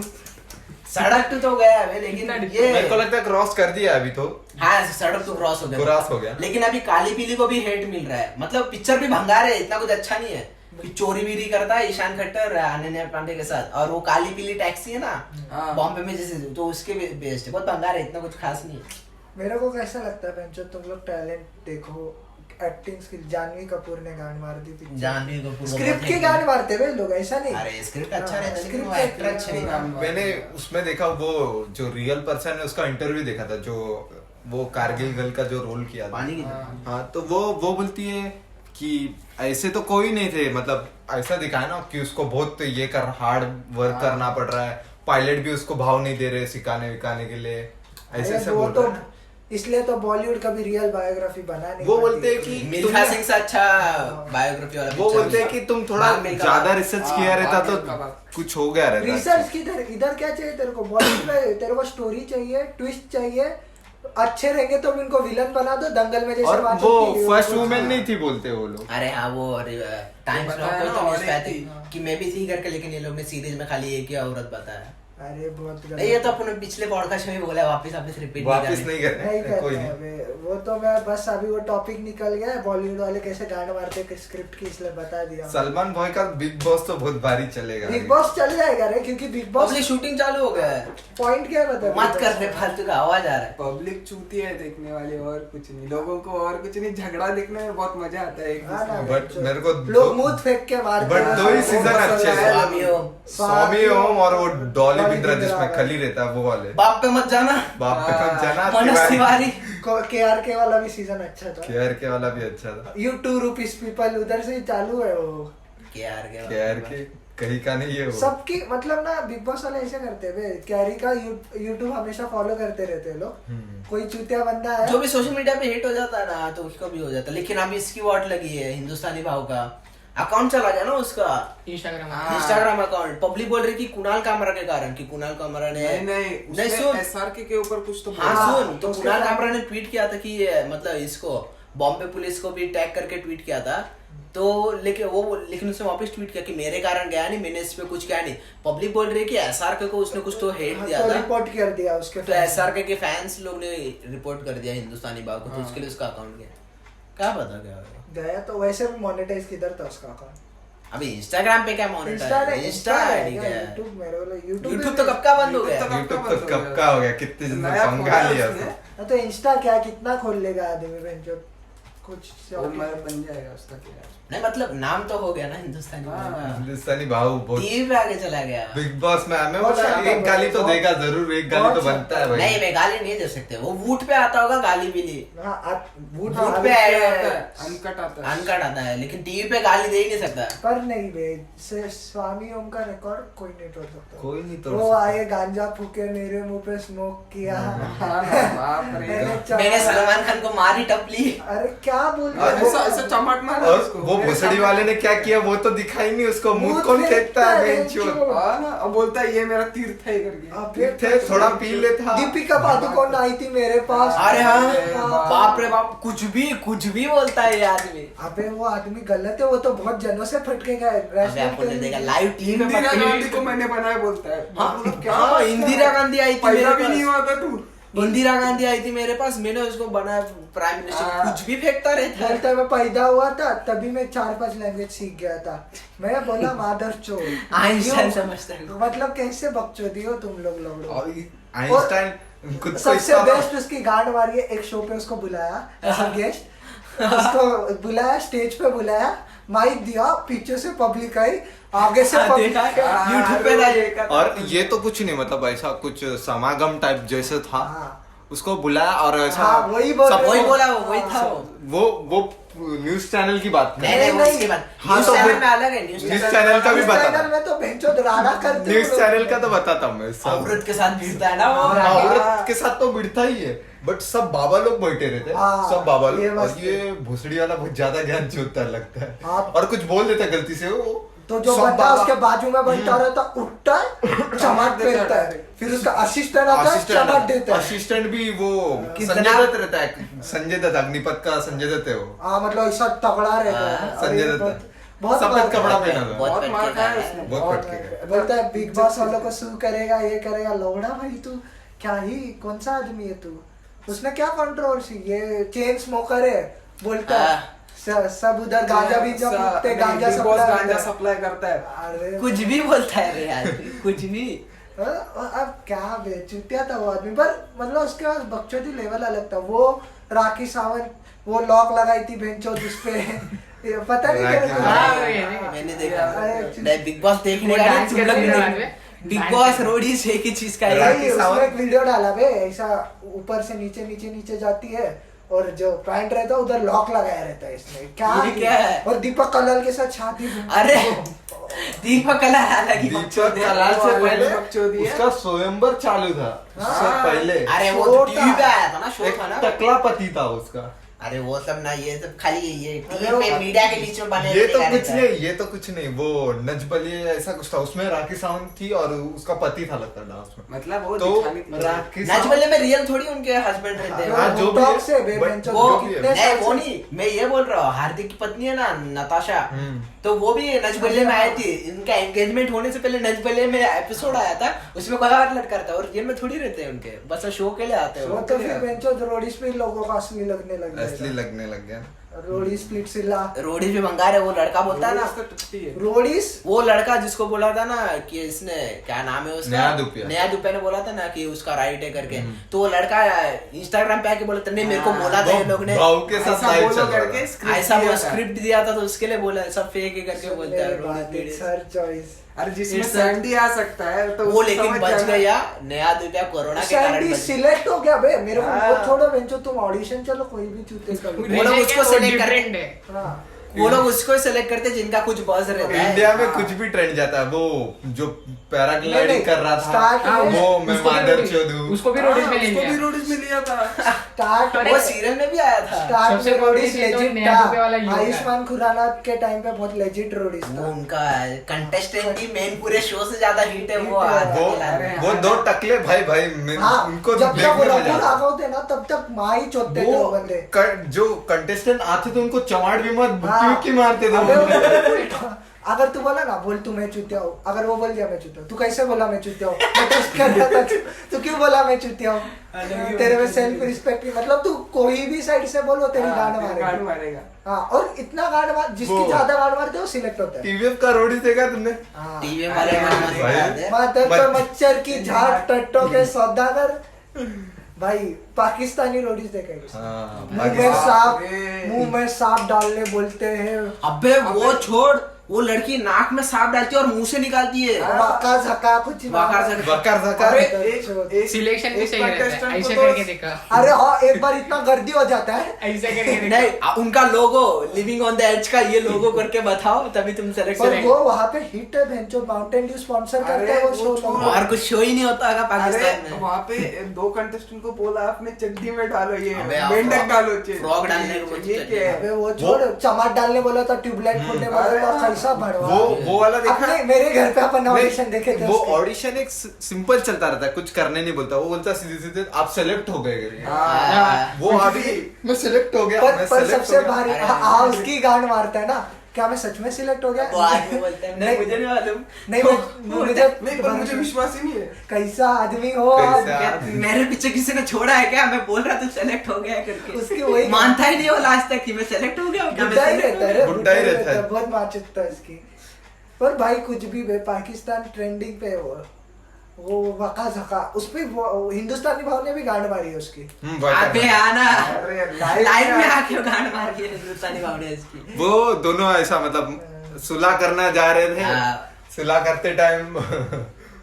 C: सड़क तो गया है लेकिन ये
A: मेरे को लगता है क्रॉस कर दिया अभी तो।
C: हाँ सड़क तो क्रॉस हो गया,
A: क्रॉस हो गया।
C: लेकिन अभी काली पीली को भी हेट मिल रहा है। मतलब पिक्चर भी भंगार है, इतना कुछ अच्छा नहीं है कि चोरी बीरी करता है ईशान खट्टर अनन्या पांडे के साथ, और वो काली पीली टैक्सी है ना
E: हाँ।
C: बॉम्बे में जैसे, तो उसके बेस्ड है, बहुत भंगार है, इतना कुछ खास नहीं है।
B: मेरे को कैसा लगता है बेंचो, तुम लोग टैलेंट देखो, एक्टिंग स्किल। जानवी कपूर ने गांड मार दी पिक्चर।
C: जानवी कपूर को
B: स्क्रिप्ट
C: बहुत
B: की
C: hate
B: गांड
C: मिला।
B: मारते हुए लोग, ऐसा नहीं।
C: अरे स्क्रिप्ट अच्छा
B: हाँ,
C: रहता है लेकिन वो
B: script
C: एक्टर अच्छे नहीं
E: हाँ।
C: है।
A: मैंने उसमें देखा वो जो रियल पर्सन है उसका इंटरव्यू देखा था, जो वो कारगिल गर्ल का जो रोल किया था।
C: पानी की
A: हाँ तो वो बोलती है कि ऐसे तो कोई नहीं थे, मतलब ऐसा दिखाया ना कि उसको बहुत ये कर हार्ड वर्क करना पड़ रहा है, पायलट भी उसको भाव नहीं दे रहे सिखाने विखाने के लिए, ऐसे
B: अरे
A: ऐसे
B: वो
A: बोल
B: तो
A: रहा है।
B: इसलिए तो बॉलीवुड कभी रियल बायोग्राफी बना नहीं
A: वो
B: पाती।
A: बोलते हैं कि
C: मिल्खा
A: तुमने-
C: सिंह से अच्छा बायोग्राफी वाला
A: वो
C: picture
A: बोलते हैं
C: भी
A: कि तुम थोड़ा
C: बाग मिल्खा
A: ज्यादा
C: बाग।
A: रिसर्च
E: हाँ,
A: किया रहता
E: बाग
A: तो
E: मिल्खा बाग।
A: कुछ हो गया रहता।
B: रिसर्च किधर, इधर क्या चाहिए तेरे को? बॉलीवुड में तेरे को स्टोरी चाहिए, ट्विस्ट चाहिए, अच्छे रहेंगे तो इनको विलन बना दो, दंगल में जैसे
A: और
B: बात
A: वो
B: होती है,
A: फर्स्ट
B: वो-
A: वुमेन नहीं थी बोलते वो लोग।
C: अरे हाँ वो टाइम्स
E: बताया
C: कोई
E: ना,
C: तो न्यूज़
E: और
C: पे
E: एक
C: आती
E: थी।
C: कि मैं भी थी करके, लेकिन ये लोग ने सीरीज में खाली एक ही औरत बताया।
B: अरे बहुत गलत।
C: नहीं ये तो अपने पिछले पॉडकास्ट में भी बोला, वापस रिपीट
A: वापिस
C: नहीं
A: नहीं
B: नहीं
A: करना कोई
B: करते
A: नहीं।
B: हैं बे। वो तो मैं बस अभी वो टॉपिक निकल गया है, बॉलीवुड वाले कैसे गांड मारते हैं स्क्रिप्ट की, इसलिए बता दिया।
A: सलमान भाई का बिग बॉस तो बहुत भारी चलेगा।
B: बिग बॉस चल जाएगा रे, क्योंकि बिग बॉस
C: पब्लिक शूटिंग चालू हो गया है।
B: पॉइंट क्या है बता?
C: मत कर दे फालतू का आवाज आ रहा है।
E: पब्लिक चूती है देखने वाले, और कुछ नहीं। लोगों को और कुछ नहीं, झगड़ा देखने में बहुत मजा आता है एक
B: हाँ ना,
E: दूसरे
A: बट मेरे को
B: लोग मुंह फेंक के मारते
A: बट
B: हैं।
A: दो ही
B: वो
A: सीजन
B: पसंद
A: अच्छे
B: आया।
C: स्वामी ओम।
A: स्वामी ओम और वो डॉली
B: डॉली
A: बिंद्रा
B: बिंद्रा
A: जिसमें
B: वाला।
A: खली रहता है वो वाले।
C: बाप पे मत जाना।
A: बाप पे कब जाना
C: मनोज तिवारी।
B: KRK वाला भी सीजन अच्छा था।
A: केआर के वाला भी अच्छा था।
B: You 2 rupees people उधर से ही चालू है वो।
C: केआर के
A: केआर के कहीं का नहीं है वो।
B: सबकी मतलब ना बिग बॉस वाले ऐसे करते हैं, कैरी का यूट्यूब हमेशा फॉलो करते रहते हैं लोग। कोई चूतिया बंदा है
C: जो भी सोशल मीडिया पे हिट हो जाता है ना तो उसका भी हो जाता है। लेकिन अभी इसकी वॉट लगी है हिंदुस्तानी भाव का अकाउंट चला गया ना उसका
D: इंस्टाग्राम
E: हाँ।
C: Instagram account. पब्लिक बोल रही कि कुणाल कामरा के कारण, कि कुणाल कामरा ने
E: नहीं
C: सुन
E: SRK के ऊपर कुछ तो
C: हाँ
B: हाँ,
C: सुन, तो
B: उसके
C: कुणाल
B: बाद-
C: कामरा ने ट्वीट किया था कि ये मतलब इसको बॉम्बे पुलिस को भी टैग करके ट्वीट किया था। तो लेकिन उसने वापस ट्वीट किया कि मेरे कारण गया नहीं, मैंने इस पे कुछ किया नहीं। पब्लिक बोल रही है कि SRK को उसने कुछ तो हेट दिया
B: तो
C: था,
B: रिपोर्ट कर दिया उसके
C: तो SRK के फैंस लोग ने रिपोर्ट कर दिया हिंदुस्तानी बाग को, तो उसके लिए उसका अकाउंट गया। क्या पता क्या होगा।
B: गया तो वैसे भी मोनेटाइज किधर था उसका अकाउंट?
C: अभी इंस्टाग्राम पे क्या मोनेटाइज, इंस्टा आईडी क्या है?
B: यूट्यूब मेरे को
C: यूट्यूब तो कब का बंद हो गया।
A: यूट्यूब तो कब का हो गया, कितने दिन
E: नया
A: पंगा
E: खोला
A: लिया
E: उसने।
A: उसने।
B: तो इंस्टा क्या कितना खोल लेगा आदमी बहन जो कुछ
E: वो बन जाएगा उसका क्या।
C: नहीं मतलब नाम तो हो गया ना हिंदुस्तानी बाग का।
A: हिंदुस्तानी भाव बहुत।
C: टीवी पे आगे चला गया।
A: बिग बॉस में हमें
B: बहुत
A: बोला
B: शानदार
A: एक गाली तो
B: बहुत-
A: देगा जरूर, एक गाली तो
B: बहुत
A: बनता है भाई।
C: नहीं मैं गाली नहीं दे सकते, वो वूट पे आता होगा गाली भी ली,
B: वूट
C: वूट
B: हाँ,
C: पे
E: अनकट आता है।
C: अनकट आता है, लेकिन टीवी पे गाली दे ही नहीं सकता।
B: पर नहीं बे, स्वामी ओम का रिकॉर्ड कोई नहीं तोड़ सकता।
A: कोई नहीं तोड़
B: वो
A: सकता।
B: आए गांजा फूके, मेरे मुंह पे स्मोक किया।
E: हाँ ना, बाप रे।
B: मैंने
C: मैंने सलमान खान को मारी टपली।
B: अरे क्या बोल
A: और
B: रहे हो?
E: ऐसा चमाट मारा
A: और
E: उसको।
A: वो भोसड़ी वाले ने क्या किया वो तो दिखाई नहीं, उसको मुंह कौन देखता है बेंचो।
E: हाँ, अब बोलता है ये मेरा तीर्थ है करके।
A: थे थोड़ा पी लेता।
B: दीपिका पादुकोण आई थी मेरे पास।
C: अरे हाँ, बाप रे बाप, कुछ भी बोलता है ये आदमी।
B: अबे वो आदमी गलत है, वो तो बहुत जनों से फटके गया।
C: अबे आपको नहीं देखा लाइव टीवी में
E: इंदिरा
C: पता
E: गांधी को मैंने बनाया बोलता है।
C: हाँ,
E: क्या
C: हाँ,
E: बात है?
C: इंदिरा गांधी आई थी
E: पैदा
C: मेरे
E: भी नहीं
C: पास।
E: हुआ था तू।
C: इंदिरा गांधी आई थी मेरे पास, मैंने उसको बनाया प्राइम मिनिस्टर।
E: हाँ।
C: कुछ भी फेंकता रहता है।
B: बोलता है मैं पैदा हुआ था तभी मैं 4-5 लैंग्वेज सीख गया था। मैं बोला मादर चोद।
C: आइंस्टाइन समझता है।
B: मतलब कैसे बकचोदी हो तुम लोग।
A: और आइंस्टाइन खुद को
B: सबसे
A: इसका-
B: बेस्ट उसकी गांड मारी है। एक शो पे उसको बुलाया एज अ गेस्ट, उसको बुलाया, स्टेज पे बुलाया, माइक दिया, पीछे से पब्लिक आई, आगे से पब्लिक
C: देखा यूट्यूब पे था ये।
A: और ये तो कुछ नहीं, मतलब ऐसा कुछ समागम टाइप जैसे था।
B: हाँ।
A: उसको बुलाया और ऐसा
B: हाँ, वही बोल रहे
C: वही
B: हो।
C: बोला, वही था वो।
A: वो न्यूज चैनल की बात कर
C: नहीं
A: रहे
C: नहीं,
A: हैं।
C: वो इसके बाद
A: हाँ,
C: न्यूज़
A: तो
C: चैनल
A: फिर-
C: में अलग है। न्यूज़
A: न्यूज़
C: चैनल
A: चैनल का भी
B: इस
A: बता
B: चैनल में तो बेंचो राडा करते
A: न्यूज
B: हो।
A: चैनल का तो बताता हूँ मैं सब।
C: औरत के साथ भिड़ता है ना वो।
A: हाँ, औरत के साथ तो भिड़ता ही है, बट सब बाबा लोग बैठे रहते हैं।
B: हाँ,
A: सब बाबा
B: ये
A: लोग। और
B: मस्त
A: ये भोसड़ी वाला बहुत ज्यादा ज्ञान चोदता लगता है।
B: हाँ।
A: और कुछ बोल देता है गलती से वो,
B: तो जो
A: सब
B: बंदा
A: बाबा-
B: उसके बाजू में बैठा रहता उठता है, चमाट देता है, फिर उसका असिस्टेंट आता है, चमाट देता है।
A: असिस्टेंट भी वो
C: कितना-
A: संजय दत्त रहता है। संजय दत्त, अग्निपथ का संजय दत्त है वो।
B: हाँ, मतलब ऐसा तगड़ा रहता है।
C: हाँ,
B: और
A: संजय
B: ये
A: दत्त
B: बहुत- बहुत
A: सफेद
B: मार
A: कपड़ा
B: खाया।
A: पहना था।
C: बहुत
E: बहुत मार
C: फटके
E: खाया
C: खाया
E: उसने।
C: है।
A: बहुत फटके गए।
B: बोलता है बिग बॉस वालों को सू करेगा, ये करेगा। लौड़ा भाई तू क्या ही कौन सा आदमी है तू? उसने क्या कंट्रोवर्सी, ये चेन स्मोकर है बोलता है। सब उधर गांजा भी जब मुकते गांजा
E: बिग बॉस
B: सप्लाई
E: गांजा सप्लाई करता है।
B: अरे
C: कुछ भी बोलता है रे आदमी, कुछ भी।
B: अब क्या बेचुतिया था वो आदमी, पर मतलब उसके बाद बकचोदी लेवल अलग था। वो राखी सावंत वो लॉक लगाई थी बेंचो जिसपे ये पता नहीं
A: राखी
B: क्या
D: हाँ,
B: था।
D: ये नहीं।
C: मैंने देखा।
B: अरे,
C: नहीं, बिग बॉस देखने
D: वो
C: का
D: डांस
C: नहीं, तुम लोग
D: करती
C: भी
D: है बाद
C: देखो।
D: में।
C: बिग
D: डांस
C: बॉस
D: करती है।
C: रोडीज एक ही चीज का है।
A: राखी
B: नहीं, उसमें
A: सावंत-
B: एक वीडियो डाला बे, ऐसा ऊपर से नीचे नीचे नीचे जाती है और जो पैंट रहता है उधर लॉक लगाया रहता है इसमें।
C: ये क्या है?
B: और दीपक कलाल के साथ शादी हुई।
C: अरे दीपक कलाल अलग ही
A: दीपक
C: बकचोद है।
A: कलाल से
E: वो
A: पहले
E: अलग बकचोदी है।
A: उसका स्वयंवर चालू था। उससे
B: हाँ।
A: पहले
C: अरे वो तो
B: छोटा।
C: टीवी पे आया था ना, शो
A: एक
C: था ना।
A: टकला पति था उसका।
C: अरे वो सब ना, ये सब खाली ये टीवी
B: अरे
C: पे
B: वो-
C: मीडिया के बीच में बने
A: ये तो
C: रहने
A: कुछ
C: का है।
A: नहीं, ये तो कुछ नहीं। वो नजबली ऐसा कुछ था, उसमें राखी सावंत थी और उसका पति था लगता डांस में।
E: मतलब वो
A: तो
E: दिखाने के लिए।
A: राखी
C: नाच बल्ले में रियल थोड़ी उनके हस्बैंड रहते हैं।
A: हाँ, जो भी है,
B: TikTok से बे
A: but
B: बेंचो
C: वो
A: जो भी है।
B: कितने
C: नहीं,
B: साल
C: वो
B: से-
C: नहीं, मैं ये बोल रहा हूँ, हार्दिक की पत्नी है ना नताशा,
A: हम्म।
C: तो वो भी नच बल्ले में आई थी। इनका एंगेजमेंट होने से पहले नच बल्ले में एपिसोड आया था, उसमें कोई और लड़का था और ये में थोड़ी रहते हैं उनके, बस शो के लिए आते हैं
B: वो
C: वो।
B: तो फिर बेंचो रोडी स्प्लिट लोगों का असली लगने लग
A: असली
B: गया।
A: लगने लग गया।
B: रोडी स्प्लिट सिला
C: रोडी भी मंगा रहे, वो लड़का बोलता है ना,
E: रोडीज तो टूटती है।
B: रोडीस
C: वो लड़का जिसको बोला था ना कि इसने क्या नाम है उसका,
A: नया दुपिया।
C: नया दुपिया ने बोला था ना कि उसका राइट है करके, तो वो लड़का इंस्टाग्राम पे आके बोला था नहीं मेरे को बोला था ये लोग ने,
A: भाव के साथ
E: ऐसा
A: live
E: बोलो
A: चल रहा
E: करके
A: था।
E: script
C: ऐसा वो
E: दिया था।
C: स्क्रिप्ट दिया था तो उसके लिए बोला सब फेक है करके बोलता है रोडी।
B: Sir choice.
E: अरे जिसमें
C: It's a-
E: सैंडी आ सकता है तो
C: वो
E: उसको
C: लेकिन
E: समझ
C: बच
E: जाना।
C: गया, नया दुपिया कोरोना के कारण
B: सैंडी
C: बच गया।
B: सिलेक्ट हो गया बे, मेरे को
E: हाँ।
B: वो छोड़ो बेंचो, तुम ऑडिशन चलो कोई भी चूते कर लो।
C: वो लोग
D: विजय
C: उसको
D: क्या, वो
C: select कर-
D: different है।
B: हाँ।
C: वो लोग उसको सेलेक्ट करते जिनका कुछ बuzz रहता है।
A: इंडिया में
E: हाँ।
A: कुछ भी ट्रेंड जाता है। वो जो
B: नहीं,
A: पैराग्लाइडिंग
B: नहीं,
A: कर रहा
B: start
A: था,
B: में-
A: वो मैं
D: उसको भी
A: मादर
D: रोडीज-
A: चोदू।
D: उसको भी रोडीज में ले
E: उसको भी
D: लिया।
E: रोडीज में लिया था।
B: स्टार्ट
D: अरे
C: वो सीरियल में भी आया था।
B: स्टार्ट
D: सबसे
B: में रोडीज
D: पब्लिक ये तो
B: लेजिट
D: नया दुबे वाला
B: था।
D: युग है।
B: आयुष्मान खुराना के टाइम पे बहुत लेजिट रोडीज
C: वो
B: था।
C: उनका कंटेस्टेंट भी मेन पूरे शो से ज्यादा हिट है वो
B: Hit है।
C: आदित्य
A: वो
C: लाल।
E: अरे
A: वो दो टकले भाई भाई
B: हाँ,
A: उनको
B: जब तक
A: देखने
B: वो
A: में
B: रघुर
A: जाता।
B: आगा होते ना तब तक माँ ही चोदते थे वो बंदे।
A: जो कंटेस्टेंट आते थे उनको चमाड़ भी मत
B: हाँ।
A: बुक्की मारते थे
B: अबे
A: वो।
B: वो- अगर तू बोला ना बोल तू मैं चुतिया हूँ, अगर वो बोल दिया मैं चुतिया हूँ, तू कैसे बोला मैं चुतिया हूँ? मैं टेस्ट कर रहा था, तू क्यों बोला मैं चुतिया हूँ? तेरे में सेल्फ रिस्पेक्ट नहीं, मतलब तू कोई भी साइड से बोलो तेरी गांड
E: गांड
B: मारेगा।
E: मारेगा।
B: हाँ, और इतना गांड मार जिसकी
A: वो-
B: ज्यादा गांड मारते हैं वो सिलेक्ट होता है।
A: टीवीएफ का रोडी देखा तुमने?
B: हाँ।
C: टीवी वाले
E: अरे
C: में मस्त
A: भाई।
C: याद है।
B: मातर
A: मत-
B: पर मच्छर की झाड़ टट्टों के सौदागर भाई पाकिस्तानी रोडीज देखेंगे।
A: हाँ,
B: मुंह में
A: पाकिस्तान-
B: सांप,
E: अरे।
B: मुंह में सांप डालने बोलते हैं।
C: अबे वो छोड़, वो लड़की नाक में सांप डालती है और मुंह से निकालती है।
B: वक्का झक्का कुछ
A: वकार जकार
D: सिलेक्शन भी सही रहता है, ऐसे
E: तो-
D: करके देखा,
B: अरे हाँ, एक बार इतना गर्दी हो जाता है।
D: ऐसे करके देखा।
C: नहीं, उनका लोगो लिविंग ऑन द एज का ये लोगो करके बताओ, तभी तुम सेलेक्ट
B: पर
C: करेंगे।
B: वो वहाँ पे हिट है बेंचो, माउंटेन ड्यू स्पॉन्सर करता है वो
E: अरे,
B: शो।
E: वो छोड़ो।
C: और कुछ शो ही नहीं होता है पाकिस्तान
E: अरे
C: में।
E: वहाँ पे 2 कंटेस्टेंट को बोला आपने चड्डी में डालो ये
C: अबे आप
E: मेंढक
C: फ्रॉक-
E: डालो
C: फ्रॉक डालने को बोलते
E: ये
C: चड्डी।
E: क्या है?
B: अबे वो छोड़, चमाट डालने बोला था, ट्यूबलाइट खोलने बोला था, कैसा भड़वा।
A: वो वाला देखा
B: अपने मेरे घर पे अपन ऑडिशन देखे थे
A: वो
B: उसके।
A: ऑडिशन एक सिंपल चलता रहता है, कुछ करने नहीं बोलता, वो बोलता सीधे सीधे आप सेलेक्ट हो गए करके।
E: हाँ,
A: वो अभी मैं सिलेक्ट हो गया, मैं
B: पर
A: select
B: सबसे
A: हो गया।
B: भारी
C: अरे,
B: हाँ उसकी गांड मारता है ना, क्या मैं सच में सिलेक्ट हो गया?
C: वो आदमी बोलते हैं, नहीं मुझे नहीं मालूम।
B: नहीं मुझे
E: नहीं पर मुझे विश्वास ही नहीं है।
B: कैसा आदमी हो
A: कैसा?
B: आप?
C: मेरे पीछे किसी ने छोड़ा है क्या? मैं बोल रहा था सेलेक्ट हो गया करके।
B: उसकी वही
C: मानता ही नहीं वो लास्ट तक कि मैं सेलेक्ट हो गया हूँ, क्या मैं
B: बुड्ढा ही
C: select
B: रहता है
C: हो
B: रे,
C: गया?
A: बुड्ढा ही रहता है।
B: बहुत माचिकता है इसकी। पर भाई कुछ भी बे, पाकिस्तान ट्रेंडिंग पे है वो वका झका उस पे हिंदुस्तानी भाव ने भी गांड मारी है उसकी।
C: अबे आना
E: अरे,
C: लाइव में आके गांड मार के हिंदुस्तानी बावड़े इसकी।
A: वो दोनों ऐसा मतलब सुलह करना जा रहे थे,
C: हाँ।
A: सुलह करते टाइम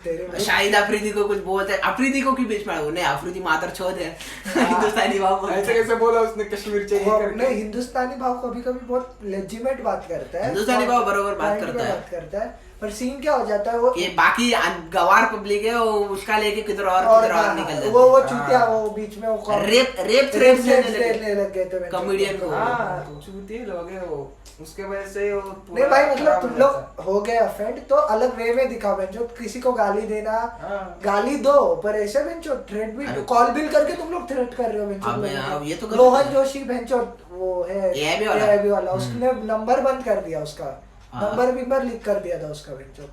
B: तेरे
C: शाहिद अफरीदी को कुछ बोलते हैं, अफरीदी को की बीच में नहीं, अफरीदी मातर छोड़ है हिंदुस्तानी बाव बोलते
E: ऐसे
C: हैं।
E: कैसे बोला उसने कश्मीर चाहिए
B: वो
E: करके?
B: नहीं, हिंदुस्तानी भाव कभी कभी बहुत लेजिमेट बात करता है,
C: हिंदुस्तानी भाव बरोबर बात
B: Point पे
C: करता है।
B: बात करता है, पर सीन क्या हो जाता है वो
C: ये बाकी गवार पब्लिक है, वो उसका लेके किधर और निकल जाते
B: वो
C: हैं।
B: चूतिया वो बीच में वो
C: रेप थ्रेट्स
B: देने लग गए थे
C: कॉमेडियन को।
E: हाँ, चूतिए लोग हैं वो, उसके वजह से वो पूरा
B: नहीं भाई, मतलब
E: खराब
B: तुम
E: हो
B: लोग
E: जाता
B: हो गए ऑफेंड तो अलग वे में दिखाओ बेंचो, किसी को गाली देना
E: हाँ।
B: गाली दो, पर ऐसे बेंचो थ्रेट भी
C: अरे-
B: कॉल बिल करके तुम लोग थ्रेट कर रहे हो बेंचो
C: अबे
B: लोगों
C: हाँ,
B: को।
C: ये तो गलत
B: रोहन
C: है।
B: जोशी बेंचो वो है
C: AIB वाला।
B: AIB वाला, उसने नंबर बंद कर दिया उसका,
C: हाँ।
B: नंबर लीक कर दिया था उसका बेंचो।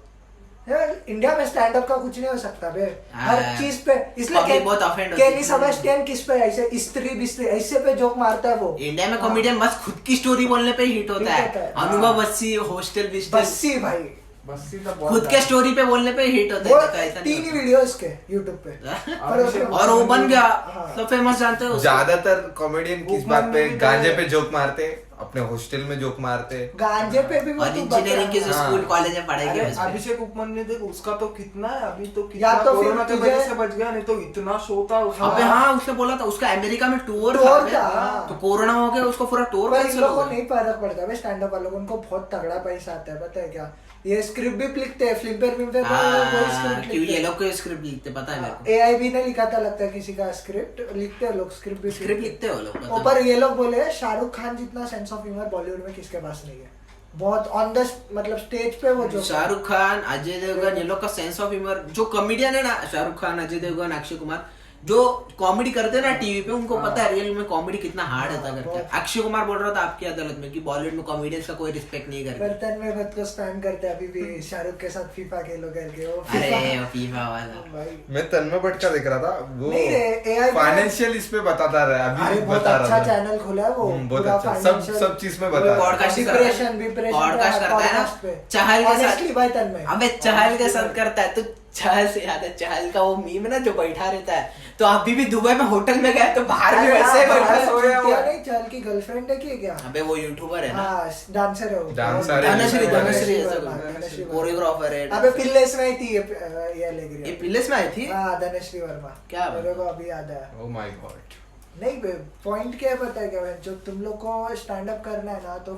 B: यार इंडिया में स्टैंड अप का कुछ नहीं हो सकता बे,
C: हाँ।
B: हर चीज पे
C: Public बहुत offend होती
B: केनी
C: है।
B: सेबेस्टियन किस पे ऐसे स्त्री बिस्त्री ऐसे पे जोक मारता है वो।
C: इंडिया में कॉमेडियन बस खुद की स्टोरी बोलने पे हिट होता
B: हिट होता
C: है।
B: है।
C: अनुभव बस्सी, हॉस्टल बिस्टल,
B: बस्सी भाई,
E: है। बस सीधा बहुत
C: खुद के
E: ज्यादा।
C: स्टोरी पे बोलने पे हिट होता
B: वो
C: है, तो ऐसा
B: 3
C: नहीं
B: ही
C: होता।
B: वीडियो इसके यूट्यूब पे
E: अभिषेक
C: और वो बन गया
B: हाँ।
C: तो फेमस, जानते हो उसको?
A: ज्यादातर कॉमेडियन किस
E: उपमान
A: बात पे
E: में भी
A: गांजे
E: तो-
A: पे जोक मारते, अपने हॉस्टल में जोक मारते।
B: गांजे पे भी वो
C: और
B: तू
C: इंजीनियरिंग के जो
A: हाँ।
C: स्कूल कॉलेज में पढ़ाई
E: अरे,
C: की उसपे।
E: अभिषेक उपमन्यु देख उसका तो कितना है अभी, तो
B: या
E: कितना
B: तो फिर
E: कोरोना की
B: तुझे-
E: वजह से बच गया, नहीं तो इतना शो था उसका।
C: अबे हाँ, उसने बोला था उसका अमेरिका में टूर
B: टूर
C: था,
B: था, हाँ।
C: तो कोरोना हो गया, उसको पूरा टूर
B: पर इन
C: कैंसिल
B: लोगों
C: हो
B: को
C: गया।
B: नहीं फर्क पड़ता है स्टैंड अप वालों को, उनको बहुत तगड़ा पैसा आता है, पता है क्या? ये स्क्रिप्ट भी लिखते हैं, फिल्म पे
C: हाँ, क्यों ये लोग को स्क्रिप्ट लिखते पता है मेरे को।
B: AIB ने लिखा था लगता है किसी का स्क्रिप्ट, लिखते हैं लोग स्क्रिप्ट भी
C: स्क्रिप्ट लिखते हो लोग, पता
B: ऊपर ये लोग बोले शाहरुख खान जितना सेंस ऑफ ह्यूमर बॉलीवुड में किसके पास नहीं है, बहुत ऑन द मतलब स्टेज पे वो जो
C: शाहरुख खान, अजय देवगन, ये लोग का सेंस ऑफ ह्यूमर, जो कॉमेडियन है ना, शाहरुख खान, अजय देवगन, अक्षय कुमार, जो कॉमेडी करते हैं ना टीवी पे, उनको पता है रियल में कॉमेडी कितना हार्ड होता करता है। अक्षय कुमार बोल रहा था आपकी अदालत में कि बॉलीवुड में कॉमेडियंस का कोई रिस्पेक्ट नहीं करता।
B: बर्तन में खुद को स्टैंड करते हैं अभी भी, शाहरुख के साथ फीफा खेलो करके वो
C: अरे
B: FIFA
C: वो फीफा वाला
B: भाई
A: मैं तन्मय भट्ट का देख रहा था, वो
B: नहीं रे, AI
A: फाइनेंशियल इस पे बताता रहा,
B: अरे
A: अभी
B: बहुत
A: बता
B: अच्छा
A: रहा था।
B: चैनल खोला है वो,
A: बहुत
B: पूरा
A: अच्छा,
B: financial-
A: सब चीज में बता रहा है।
C: पॉडकास्ट ही
B: डिप्रेशन
C: पॉडकास्ट करता है ना, चहल के साथ।
B: भाई तन्मय
C: अबे चहल के साथ करता है, तो चहल से याद है, चहल का वो मीम ना जो बैठा रहता है, तो अभी भी दुबई में होटल में गया तो बाहर भी वैसे ही बैठा है।
E: सोया हुआ है।
B: नहीं चल की गर्लफ्रेंड है कि क्या?
C: अबे वो यूट्यूबर है ना,
B: हाँ डांसर है वो,
A: डांसर है।
C: धनश्री
B: धनश्री
C: ऐसा
B: वर्मा,
C: कोई
B: धनश्री वर्मा।
C: कोरियोग्राफर है।
B: अबे पिल्लेस में ही थी ये लग रही
C: ये
B: है।
C: पिल्लेस में आई थी।
B: हाँ धनश्री वर्मा,
C: क्या बात
B: मेरे को अभी याद आया।
A: Oh my God.
B: नहीं बे, पॉइंट क्या है पता है क्या बहन, जो तुम लोग को स्टैंड अप करना है ना, तो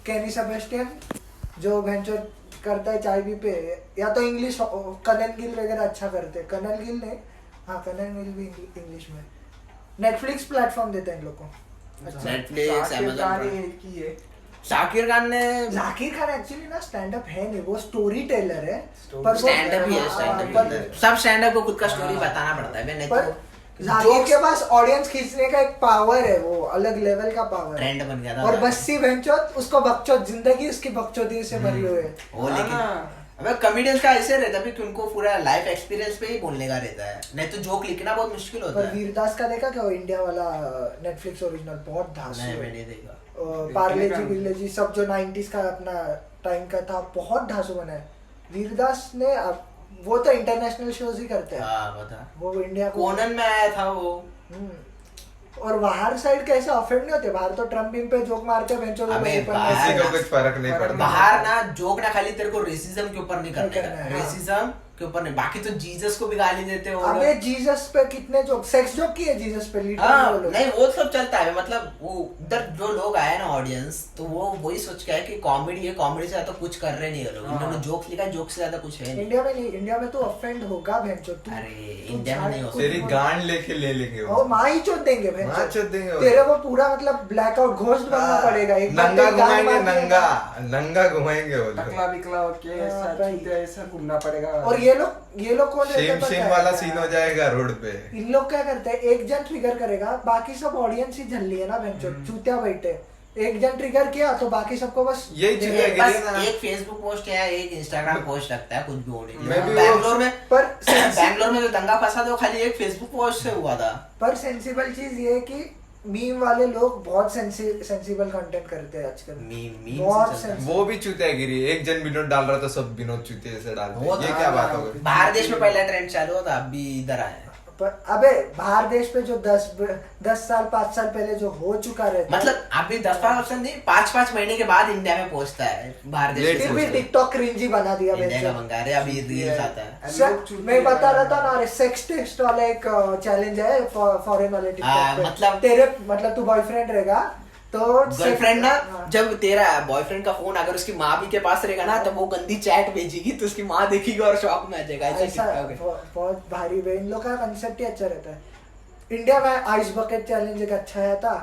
B: केनी सेबेस्टियन जो बहन जो करता है चाय भी पे, या तो इंग्लिश कनन गिल वगैरह अच्छा करते हैं, कनन गिल ने, हाँ कनन गिल भी इंग्लिश में, नेटफ्लिक्स प्लेटफॉर्म देते हैं इन लोग को।
C: Netflix,
E: Shakir
C: Amazon
E: Khan
C: prime.
E: एक ही है।
C: शाकिर खान ने
B: जाकिर खान एक्चुअली ना स्टैंड अप है नहीं, वो स्टोरी टेलर है,
E: Story-
B: पर वो-
C: स्टैंड अप ही है,
B: हाँ,
C: स्टैंड
B: पर-
C: अप सब स्टैंड अप को खुद का स्टोरी बताना पड़ता है बे, नहीं
B: पर
C: तो
B: जाकिर के पास ऑडियंस खींचने का एक पावर है, वो अलग लेवल का पावर है।
C: ट्रेंड बन गया था।
B: और बस्सी भैंचोद उसको बकचोद, जिंदगी उसकी बकचोदी से भरी हुई है।
C: वो लेकिन
E: हाँ।
C: अबे कॉमेडियंस का ऐसे रहता है कि उनको पूरा लाइफ एक्सपीरियंस पे ही बोलने का रहता है, नहीं तो जोक लिखना बहुत मुश्किल होता
B: पर
C: है।
B: वीरदास का देखा क्या, वो इंडिया वाला नेटफ्लिक्स ओरिजिनल बहुत धांसू
C: नहीं
B: है।
C: मैंने देखा।
B: पार्ले जी विले जी सब जो 90s का अपना टाइम का था, बहुत धांसू बना है वीरदास ने। अब वो तो इंटरनेशनल शोज ही करते हैं,
C: हाँ बता।
B: वो इंडिया को
C: कोनन में आया था वो।
B: हम्म। और बाहर साइड कैसे ऑफेंड नहीं होते? बाहर तो ट्रम्प इन पे जोक मारते हैं बेंचो
C: अबे
A: किसी को कुछ फर्क नहीं पड़ता।
C: बाहर ना जोक ना खाली तेरे को रेसिज्म के ऊपर नहीं करने
B: करना
C: का,
B: है, हाँ।
C: रेसिज्म के ऊपर नहीं, बाकी तो जीसस को भी गाली देते हो
B: अबे जीसस पे कितने जोक, सेक्स जोक किए जीसस पे
C: हाँ,
B: लिटरली।
C: नहीं वो सब चलता है, मतलब वो उधर जो लोग आए ना ऑडियंस, तो वो वही सोच के है कि कॉमेडी है, कॉमेडी से ज्यादा कुछ कर रहे नहीं है लोग, इन्होंने जोक्स लिखा है, जोक से ज्यादा कुछ है नहीं।
B: इंडिया में नहीं, इंडिया में तो ऑफेंड होगा बेंचो तू।
C: अरे इंडिया में नहीं हो
A: तेरी गांड लेके ले लेंगे
B: वो माँ ही चोट देंगे बेंचो।
A: माँ चोद देंगे वो।
B: तेरे को पूरा मतलब ब्लैकआउट घोस्ट बनना पड़ेगा। एक बार
A: नंगा
B: तेरी गांड
A: घुमाएंगे,
B: मार दिया ना।
A: नंगा घुमाएंगे वो लोग।
E: टकला बिकला होके ऐसा
B: भाई।
E: छूते ऐसा घूमना पड़ेगा।
B: और ये लोग कौन रहते हैं
A: शेम
B: पता
A: शेम
B: है?
A: वाला सीन हो जाएगा रोड पे।
B: इन लोग क्या करते हैं, एक जन ट्रिगर करेगा, बाकी सब ऑडियंस ही झल्ली है ना बेंचो, चूतिया बैठे। एक जन ट्रिगर किया तो बाकी सबको बस
A: यही चीज़ है।
C: बस
A: गिरी ना।
C: एक फेसबुक पोस्ट या एक इंस्टाग्राम पोस्ट लगता है कुछ भी होने के लिए।
A: मैं भी
C: बैंगलोर में
B: पर
C: बैंगलोर में जो दंगा फंसा था वो खाली एक फेसबुक पोस्ट से हुआ था।
B: पर सेंसिबल चीज ये है कि मीम वाले लोग बहुत सेंसिबल कंटेंट करते हैं आजकल।
C: मीम
B: बहुत
C: से चलता है।
A: वो भी चूतियागिरी, एक जन विनोद डाल रहा था सब विनोद चूतिया से डालते
C: वो
A: हैं। ये
C: तो
A: क्या बात हो गई?
C: बाहर देश में पहला ट्रेंड चालू होता, अभी इधर आया।
B: पर अबे बाहर देश पे जो 10 साल 5 साल पहले जो हो चुका रहता है,
C: मतलब अभी 10-5 नहीं, 5-5 महीने के बाद इंडिया में पहुंचता है बाहर देश
A: Late
C: में
B: फिर भी
C: पहुंचता है।
B: टिकटॉक क्रिंजी बना दिया
C: इंडिया का
B: बेंचो।
C: मंगा रहे, अभी रील्स आता है।
B: मैं बता रहा था ना, सेक्स टेक्स्ट वाला एक चैलेंज है फॉरेन वाले टिकटॉक पे।
C: मतलब-
B: तेरे मतलब तू बॉयफ्रेंड रहेगा तो
C: गर्लफ्रेंड ना,
B: हाँ।
C: जब तेरा बॉयफ्रेंड का फोन अगर उसकी माँ भी के पास रहेगा ना, तो वो गंदी चैट भेजेगी तो उसकी माँ देखेगी और शॉक में आ जाएगा। ऐसा
B: ऐसा
C: TikTok है।
B: बहुत भारी है। इन लोग का कंसेप्ट ही अच्छा रहता है। इंडिया में आइस बकेट चैलेंज एक अच्छा है था।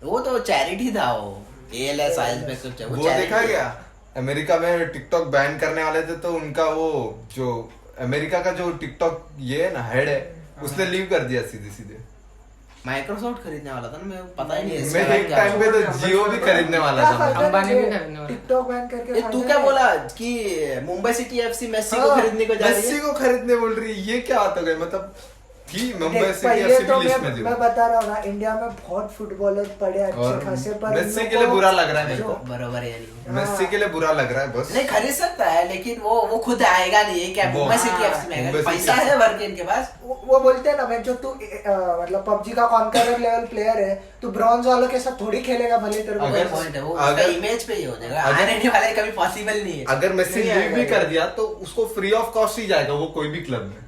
C: वो तो चैरिटी था, वो ALS आइस बकेट
A: वो देखा गया अमेरिका में टिकटॉक बैन करने वाले थे, तो उनका वो जो अमेरिका का जो टिकटॉक ये है ना हेड है, उसने लीव कर दिया सीधे सीधे।
C: माइक्रोसॉफ्ट खरीदने वाला था ना, मैं पता ही नहीं है
A: मैं
C: इसका
A: एक
C: क्या
A: टाइम पे
C: हुआ।
A: तो जियो भी खरीदने वाला
B: क्या
A: था।
B: फायदा
D: अंबानी भी
B: है?
D: करने वाला।
B: टिकटॉक बैन करके
C: ए, तू
B: फायदा
C: क्या
B: है?
C: बोला कि मुंबई सिटी FC मेस्सी को
B: हाँ,
C: खरीदने को जा रही
A: मेस्सी
C: है?
A: को खरीदने बोल रही है, ये क्या बात हो गई? मतलब कि मुंबई
B: देख,
A: से
B: पहले
A: एफसी
B: तो
A: भी लिस्ट में थी
B: मैं
A: वो।
B: बता रहा हूँ ना, इंडिया में बहुत फुटबॉलर पड़े
A: और
B: अच्छे खासे, पर इन
A: मेस्सी
B: लोग
A: के लिए
B: को
A: बुरा लग रहा है मेरे
B: जो-
A: को।
C: बरोबर है यानी।
A: मेस्सी के लिए बुरा लग रहा है बस।
C: नहीं खरीद सकता है, लेकिन वो खुद आएगा नहीं, ये क्या
A: वो-
C: मुंबई सिटी
A: हाँ,
C: FC में आएगा?
A: मुंबई सिटी
C: पैसा
A: FC
C: है वर्क इनके पास।
B: वो बोलते हैं ना, मैं जो तू मतलब पबजी का कॉन्करर लेवल प्लेयर है, तू ब्रॉन्ज वालों के साथ थोड़ी खेलेगा, भले तेरे को
A: अगर-
B: पैसा-
C: पॉइंट है वो,
A: अगर-
C: उसका इमेज पे ही हो जाएगा।
A: अगर-
C: आने वाले कभी पॉसिबल नहीं है।
A: अगर मेस्सी
B: नहीं
A: लीव
B: आएगा
A: भी
B: ये।
A: कर दिया तो उसको फ्री ऑफ कॉस्ट ही जाएगा वो कोई भी क्लब में,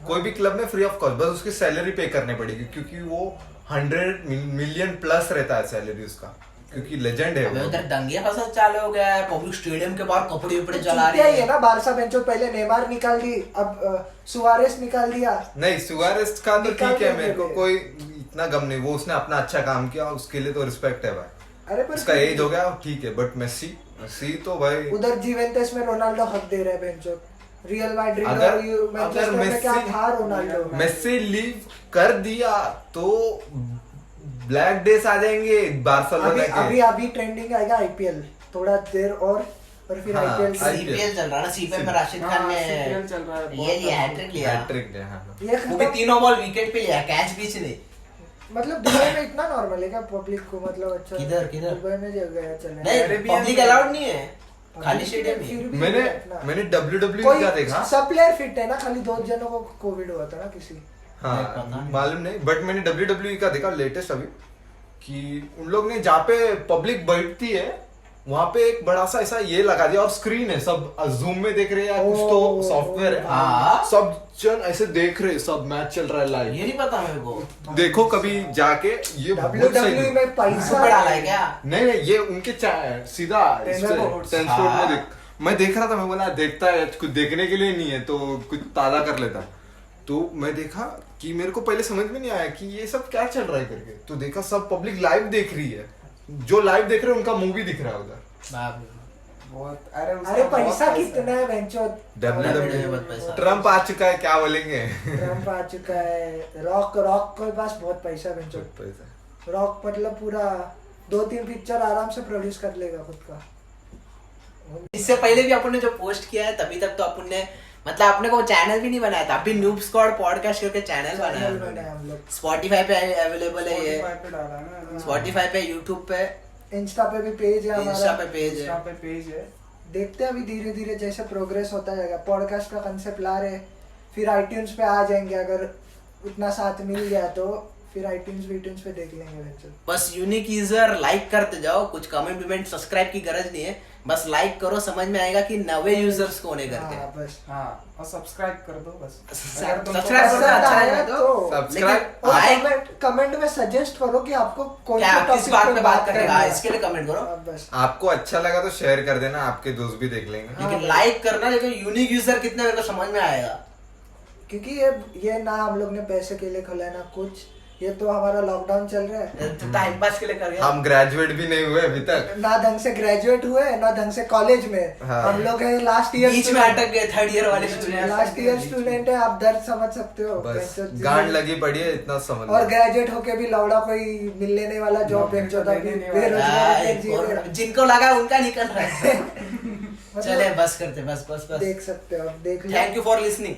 A: कोई भी क्लब में फ्री ऑफ कॉस्ट, बस उसकी सैलरी पे करनी पड़ेगी, क्योंकि वो 100 मिलियन प्लस रहता है सैलरी उसका, क्योंकि लेजेंड है
C: अबे
A: वो।
C: उधर दंगे फसाद चालू हो गया है, पब्लिक स्टेडियम के बाहर कपड़े उपड़े जला
B: चूतिया ही
C: रहे
B: है ना। बारसा बेंचो पहले नेमार निकाल दी, अब सुआरेस निकाल दिया।
A: नहीं सुआरेस का तो
B: निकाल
A: ठीक है,
B: के
A: मेरे को
B: दे।
A: कोई इतना गम नहीं, वो उसने अपना अच्छा काम किया, उसके लिए तो रिस्पेक्ट है भाई।
B: अरे पर
A: उसका एज हो गया ठीक है, बट मेस्सी तो भाई
B: उधर जुवेंटस में रोनाल्डो हक दे रहे हैं बेंचो। रियल मैड्रिड
A: अगर
B: और मैनचेस्टर में क्या था रोनाल्डो।
A: मेस्सी लीव कर दिया तो ब्लैक डेज आ जाएंगे बार्सिलोना
B: अभी
A: के।
B: अभी ट्रेंडिंग आएगा IPL थोड़ा देर और फिर
A: हाँ,
B: IPL से-
C: CPL चल रहा है ना, CPL में राशिद खान
E: हाँ,
C: ने
E: CPL चल रहा है,
C: ये लिया, हैट्रिक लिया।
A: हैट्रिक ने, हाँ।
B: ये
C: वो भी
B: खत्म-
C: 3 बॉल विकेट पे लिया, कैच बीच नहीं।
B: मतलब दुबई में इतना नॉर्मल है क्या पब्लिक को? मतलब अच्छा
C: किधर?
B: दुबई में जगह है चलने।
C: नहीं
E: अरेबियन
C: पब्लिक
E: में-
C: अलाउड नहीं है, खाली
B: फिर
C: स्टेडियम ही है।
B: भी
A: मैंने
B: इतना।
A: मैंने WWE
B: कोई
A: का देखा।
B: सब प्लेयर फिट है ना, खाली 2 जनों को कोविड हुआ था ना किसी।
A: हाँ
C: पता नहीं।
A: मालूम नहीं, बट मैंने WWE का देखा लेटेस्ट अभी, कि उन लोग ने जहाँ पे पब्लिक बैठती है वहां पे एक बड़ा सा ऐसा ये लगा दिया, और स्क्रीन है, सब जूम में देख रहे हैं या कुछ तो सॉफ्टवेयर है,
C: हाँ।
A: सब जन ऐसे देख रहे हैं, सब मैच चल रहा है
C: ये
A: लाइव।
C: नहीं पता मेरे को।
A: देखो कभी जाके, ये बहुत
B: WWE
A: सही।
B: में पैसा
C: सुपर डाला है क्या?
A: नहीं नहीं, ये उनके सीधा
B: Tensport।
A: ट्रांसपोर्ट
C: हाँ।
A: में मैं देख रहा था, मैं बोला देखता है कुछ देखने के लिए नहीं है तो कुछ ताजा कर लेता, तो मैं देखा कि मेरे को पहले समझ में नहीं आया कि ये सब क्या चल रहा है करके, तो देखा सब पब्लिक लाइव देख रही है, जो लाइव देख रहे हैं उनका मूवी दिख रहा है उधर।
C: बाप रे।
E: बहुत उसका
B: अरे
E: बहुत
B: पैसा कितना है बेंचो।
C: WWE बहुत पैसा।
A: ट्रम्प आ चुका है, क्या बोलेंगे।
B: ट्रम्प आ चुका है, रॉक के पास बहुत पैसा है बेंचो।
A: पैसा।
B: रॉक मतलब पूरा 2-3 पिक्चर आराम से प्रोड्यूस कर लेगा खुद का।
C: इससे पहले भी अपन ने जो पोस्ट किया है, तभी तक तो अपन ने मतलब अपने को चैनल भी नहीं बनाया था, अभी न्यूब स्क्वाड पॉडकास्ट करके चैनल बनाया
B: चैनल
C: हमने।
B: बनाया हम लोग।
C: Spotify पे अवेलेबल है ये,
E: Spotify पे डाला ना,
C: Spotify पे, YouTube पे,
B: इंस्टा पे भी पेज है
C: इंस्टा
B: हमारा।
C: पे पेज
E: Insta
C: है।
E: पे पेज है।
B: देखते हैं अभी धीरे धीरे जैसे प्रोग्रेस होता जाएगा। पॉडकास्ट का कंसेप्ट ला रहे, फिर iTunes पे आ जाएंगे, अगर उतना साथ मिल गया तो फिर iTunes पे देख लेंगे वेंचर।
C: बस यूनिक यूजर लाइक करते जाओ, कुछ कमेंट विमेंट सब्सक्राइब की गरज नहीं है, बस लाइक करो, समझ में आएगा कि नवे यूजर्स कौन है करके।
B: हाँ बस।
E: हाँ और सब्सक्राइब कर दो बस।
C: सब्सक्राइब
E: तुमको
C: करना
B: पसंद
C: अच्छा
B: आया
C: है तो
A: सब्सक्राइब
B: और
C: लाइक
B: कमेंट में सजेस्ट करो कि आपको कौन
C: क्या
B: से
C: किस
B: टॉपिक
C: बात
B: पे
C: पे बात
B: करनी
C: करेगा,
B: है।
C: इसके लिए कमेंट करो।
B: हाँ, बस।
A: आपको अच्छा लगा तो शेयर कर देना, आपके दोस्त भी देख लेंगे।
B: हाँ,
C: लेकिन लाइक करना, लेकिन यूनिक यूजर कितने मेरे को समझ में आएगा।
B: क्योंकि ये ना हम लोग ने पैसे के लिए खोला है ना कुछ, ये तो हमारा लॉकडाउन चल रहा है,
C: टाइम पास के लिए कर गया।
A: हम ग्रेजुएट भी नहीं हुए अभी तक,
B: ना ढंग से ग्रेजुएट हुए ना ढंग से कॉलेज में।
A: हाँ।
B: हम लोग है लास्ट ईयर
C: बीच में अटक गए, थर्ड ईयर वाले स्टूडेंट।
B: लास्ट ईयर स्टूडेंट है, आप दर्द समझ सकते हो।
A: बस
B: बेंचो
A: गांड लगी पड़ी है, इतना समझ
B: और
A: लो।
B: ग्रेजुएट होके भी लौड़ा कोई मिलने नहीं वाला जॉब बेंचो था,
E: देने नहीं वाला।
B: बेरोजगारी पे जी रहे हैं।
C: जिनको लगा उनका निकल रहा है।
B: मतलब
C: चले बस करते, बस बस बस।
B: देख सकते हो, आप देख लो।
C: Thank you for listening.